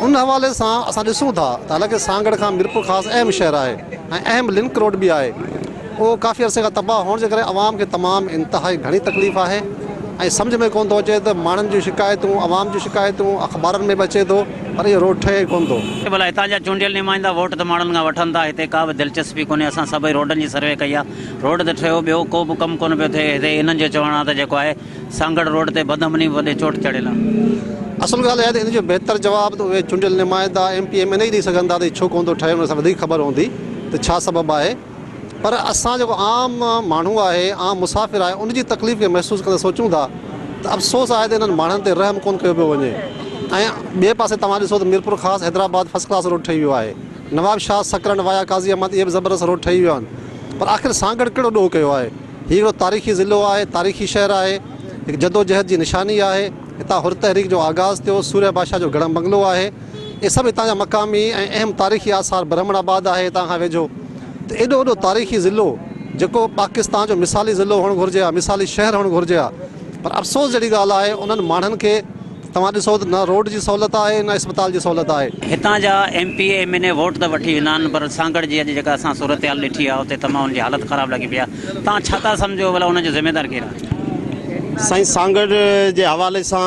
उन हवाले सां असां ॾिसूं था त हालांकि सांगड़ खां मिरपुरखास अहम शहर आहे ऐं अहम लिंक रोड बि आहे, उहो काफ़ी अरसे खां तबाह हुअण जे करे आवाम खे तमामु इंतिहाई घणी तकलीफ़ आहे। ऐं सम्झ में कोन थो अचे त माण्हुनि जूं शिकायतूं आवाम जूं शिकायतूं अख़बारनि में बि अचे थो पर इहो रोड ठहे कोन थो। भला हितां जा चूंडियल नुमाइंदा वोट त माण्हुनि खां वठनि था, हिते का बि दिलचस्पी कोन्हे। असां सभई रोडनि जी सर्वे कई आहे, रोड त ठहियो, ॿियो को बि कमु कोन पियो थिए। हिते इन्हनि जो चवणु आहे त जेको आहे सांगड़ रोड ते बदमनी वॾे चोट चढ़ियल आहे। असुल ॻाल्हि आहे त इन जो बहितर जवाबु त उहे चूंडियल नुमाइंदा MP MLA ई ॾेई सघंदा त छो कोन थो ठहे, हुन सां वधीक ख़बर हूंदी त छा सबबु आहे। पर असां जेको आम माण्हू आहे, आम मुसाफ़िर आहे, उनजी तकलीफ़ खे महसूसु कंदे सोचूं था त अफ़सोस आहे त इन्हनि माण्हुनि ते रहम कोन कयो पियो वञे। ऐं ॿिए पासे तव्हां ॾिसो त मीरपुर ख़ासि हैदराबाद फर्स्ट क्लास रोड ठही वियो आहे, नवाब शाह सकरन वाया काज़ी अहमद इहे बि ज़बरदस्त रोड ठही विया आहिनि। पर आख़िर सांगड़ कहिड़ो ॾोह कयो आहे? हीउ हिकिड़ो तारीख़ी ज़िलो आहे, तारीख़ी शहर आहे, हिकु जदोजहद जी निशानी आहे। हितां हुर तहरीक जो आगाज़ थियो, सूर्य बादशाह जो गढ़ बंगलो आहे, इहे सभु हितां जा मक़ामी ऐं अहम तारीख़ी आसार ब्रह्मणाबाद आहे हितां खां वेझो। त एॾो वॾो तारीख़ी ज़िलो जेको पाकिस्तान जो मिसाली ज़िलो हुअणु घुरिजे हा, मिसाली शहर हुअणु घुरिजे हा। पर अफ़सोस जहिड़ी ॻाल्हि आहे उन्हनि माण्हुनि खे तव्हां ॾिसो त न रोड जी सहूलियत आहे न अस्पताल जी सहूलियत आहे। हितां जा MP MLA वोट त वठी वेंदा आहिनि, पर सांगड़ जी अॼु जेका असां सूरत हाल ॾिठी आहे उते तमामु हुनजी हालत ख़राबु लॻी पई आहे। तव्हां छा था सम्झो भला हुनजो ज़िम्मेदार केरु आहे? साईं सांगड़ जे हवाले सां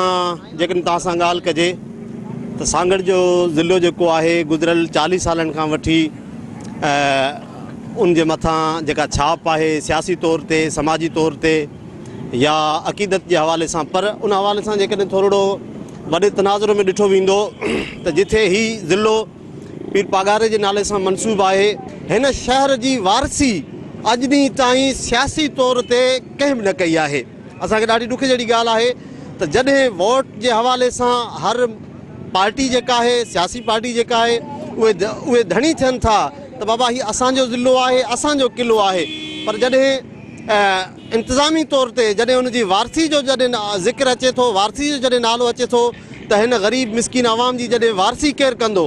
जेकॾहिं तव्हां सां ॻाल्हि कजे त सांगड़ जो ज़िलो जेको आहे गुज़िरियल 40 सालनि खां वठी उन जे मथां जेका छाप आहे सियासी तौर ते, समाजी तौर ते या अक़ीदत जे हवाले सां, पर उन हवाले सां जेकॾहिं थोरो वॾे तनाज़ुर में ॾिठो वेंदो त जिथे हीउ ज़िलो पीर पागारे जे नाले सां मनसूब आहे, हिन शहर जी वारसी अॼु ॾींहुं ताईं सियासी तौर ते कंहिं बि न कई आहे। असांखे ॾाढी ॾुख जहिड़ी ॻाल्हि आहे त जॾहिं वोट जे हवाले सां हर पार्टी जेका आहे, सियासी पार्टी जेका आहे, उहे धणी थियनि था त बाबा हीउ असांजो ज़िलो आहे, असांजो क़िलो आहे। पर जॾहिं इंतिज़ामी तौर ते जॾहिं उनजी वारसी जो जॾहिं ज़िक्र अचे थो, वारसी जो जॾहिं नालो अचे थो त हिन ग़रीब मिसकिन आवाम जी जॾहिं वारसी केरु कंदो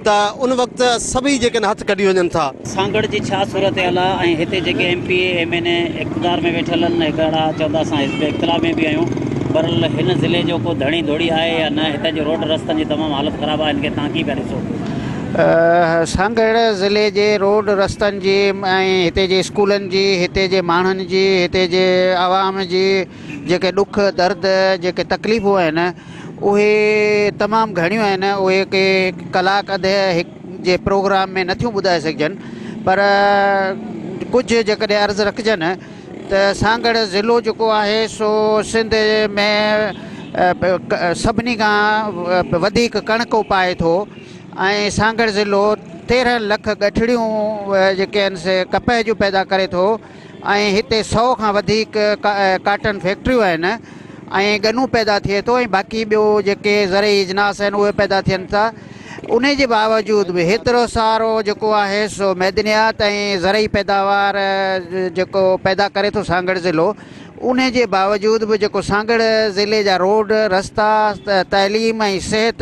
त उन वक़्तु सभई जेके हथ कढी वञनि था। सांगड़ जी छा सूरत हाल आहे ऐं हिते जेके MP MLA इक़्तिदार में वेठल आहिनि, हिकिड़ा चवंदा असां हिज़्ब इख़्तिलाफ़ में बि आहियूं, पर हिन ज़िले जो को धणी धोड़ी आहे या न? हिते जो रोड रस्तनि जी तमामु हालत ख़राबु आहे, हिनखे तव्हां कीअं पिया ॾिसो? सांगड़ ज़िले जे रोड रस्तनि जी ऐं हिते जे स्कूलनि जी, हिते जे माण्हुनि जी, हिते जे आवाम जी जेके ॾुख दर्द जेके तकलीफ़ूं आहिनि उहे तमामु घणियूं आहिनि। उहे के कलाक अधु जे प्रोग्राम में नथियूं ॿुधाए सघजनि, पर कुझु जेकॾहिं अर्ज़ु रखजनि त सांगड़ ज़िलो जेको आहे सो सिंध में सभिनी खां वधीक कणिक उपाए थो ऐं सांगड़ ज़िलो 13 लख गठड़ियूं जेके आहिनि से कपह जूं पैदा करे थो ऐं हिते 100 खां वधीक काटन फैक्ट्रियूं आहिनि ऐं गन्नू पैदा थिए थो ऐं बाक़ी ॿियो जेके ज़रई इजनास आहिनि उहे पैदा थियनि था। उन जे बावजूद बि हेतिरो सारो जेको आहे सो मैदनियात ऐं ज़रई पैदावार जेको पैदा करे थो सांगड़ ज़िलो, उन जे बावजूद बि जेको सांगड़ ज़िले जा रोड रस्ता, तइलीम ऐं सिहत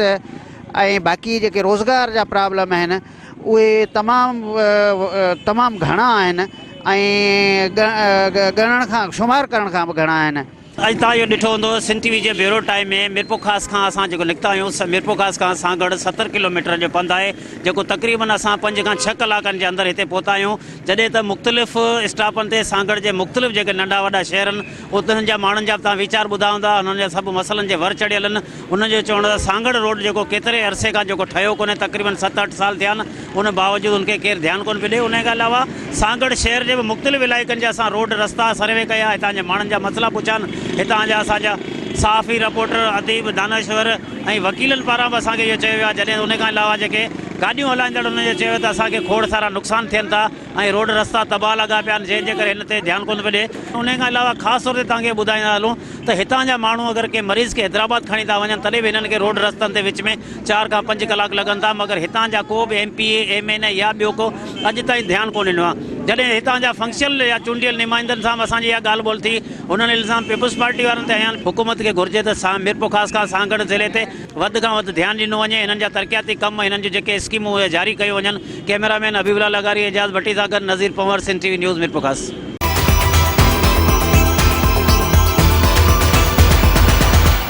ऐं बाक़ी जेके रोज़गार जा प्रॉब्लम आहिनि उहे तमामु घणा आहिनि ऐं ॻणण खां शुमार करण खां बि घणा आहिनि। अॼु तव्हां इहो ॾिठो हूंदो सिंध टीवी जे ब्यूरो टाइम में मिरपुरखास खां असां जेको निकिता आहियूं, मिरपुरखास खां सांगड़ 70 किलोमीटर जो पंधु आहे, जेको तक़रीबन असां 5 खां 6 कलाकनि जे अंदरि हिते पहुता आहियूं। जॾहिं त मुख़्तलिफ़ स्टॉपनि ते सांगड़ जे मुख़्तलिफ़ जेके नंढा वॾा शहर आहिनि उन्हनि जा माण्हुनि जा तव्हां वीचार ॿुधा हूंदा, उन्हनि जा सभु मसइलनि जे वर चढ़ियल आहिनि। उन्हनि जो चवणु आहे सांगड़ रोड जेको केतिरे अरसे खां जेको ठहियो कोन्हे, तक़रीबन 7-8 साल थिया आहिनि, उन बावजूदु उनखे केरु ध्यानु कोन पियो ॾिए। उन खां अलावा सांगड़ शहर जे बि मुख़्तलिफ़ इलाइक़नि जा असां रोड रस्ता सर्वे कया, हितां जे माण्हुनि जा मसइला पुछिया आहिनि। हितां जा असांजा साफ़ी रिपोर्टर अदीब दानश्वर ऐं वकीलनि पारां बि असांखे इहो चयो वियो आहे। जॾहिं उन खां अलावा जेके गाॾियूं हलाईंदड़ उन्हनि जो चयो त असांखे खोड़ सारा नुक़सान थियनि था ऐं रोड रस्ता तबाह लॻा पिया आहिनि, जंहिंजे करे हिन ते ध्यानु कोन पियो ॾिए। उन खां अलावा ख़ासि तौर ते तव्हांखे ॿुधाईंदा हलूं त हितां जा माण्हू अगरि कंहिं मरीज़ खे हैदराबाद खणी था वञनि तॾहिं बि हिननि खे रोड रस्तनि ते विच में 4 खां 5 कलाक लॻनि था, मगर हितां जा को बि MP MLA या ॿियो को अॼु ताईं ध्यानु कोन ॾिनो आहे। जॾहिं हितां जा फंक्शनल या चूंडियल नुमाइंदनि सां असांजी इहा ॻाल्हि ॿोल थी, उन्हनि इल्ज़ाम पीपुल्स पार्टी वारनि ते हयां। हुकूमत खे घुरिजे त मिरपुरखास खां सांगड़ ज़िले ते वधि खां वधि ध्यानु ॾिनो वञे, हिननि जा तरक़ियाती कम, हिननि जूं जेके स्कीमूं उहे जारी कयूं वञनि। कैमरामैन हबीबुल्लाह लगारी, एजाज़ भट्टी सां गॾु नज़ीर पंवर, सिंध टीवी न्यूज़ मिरपुरखास।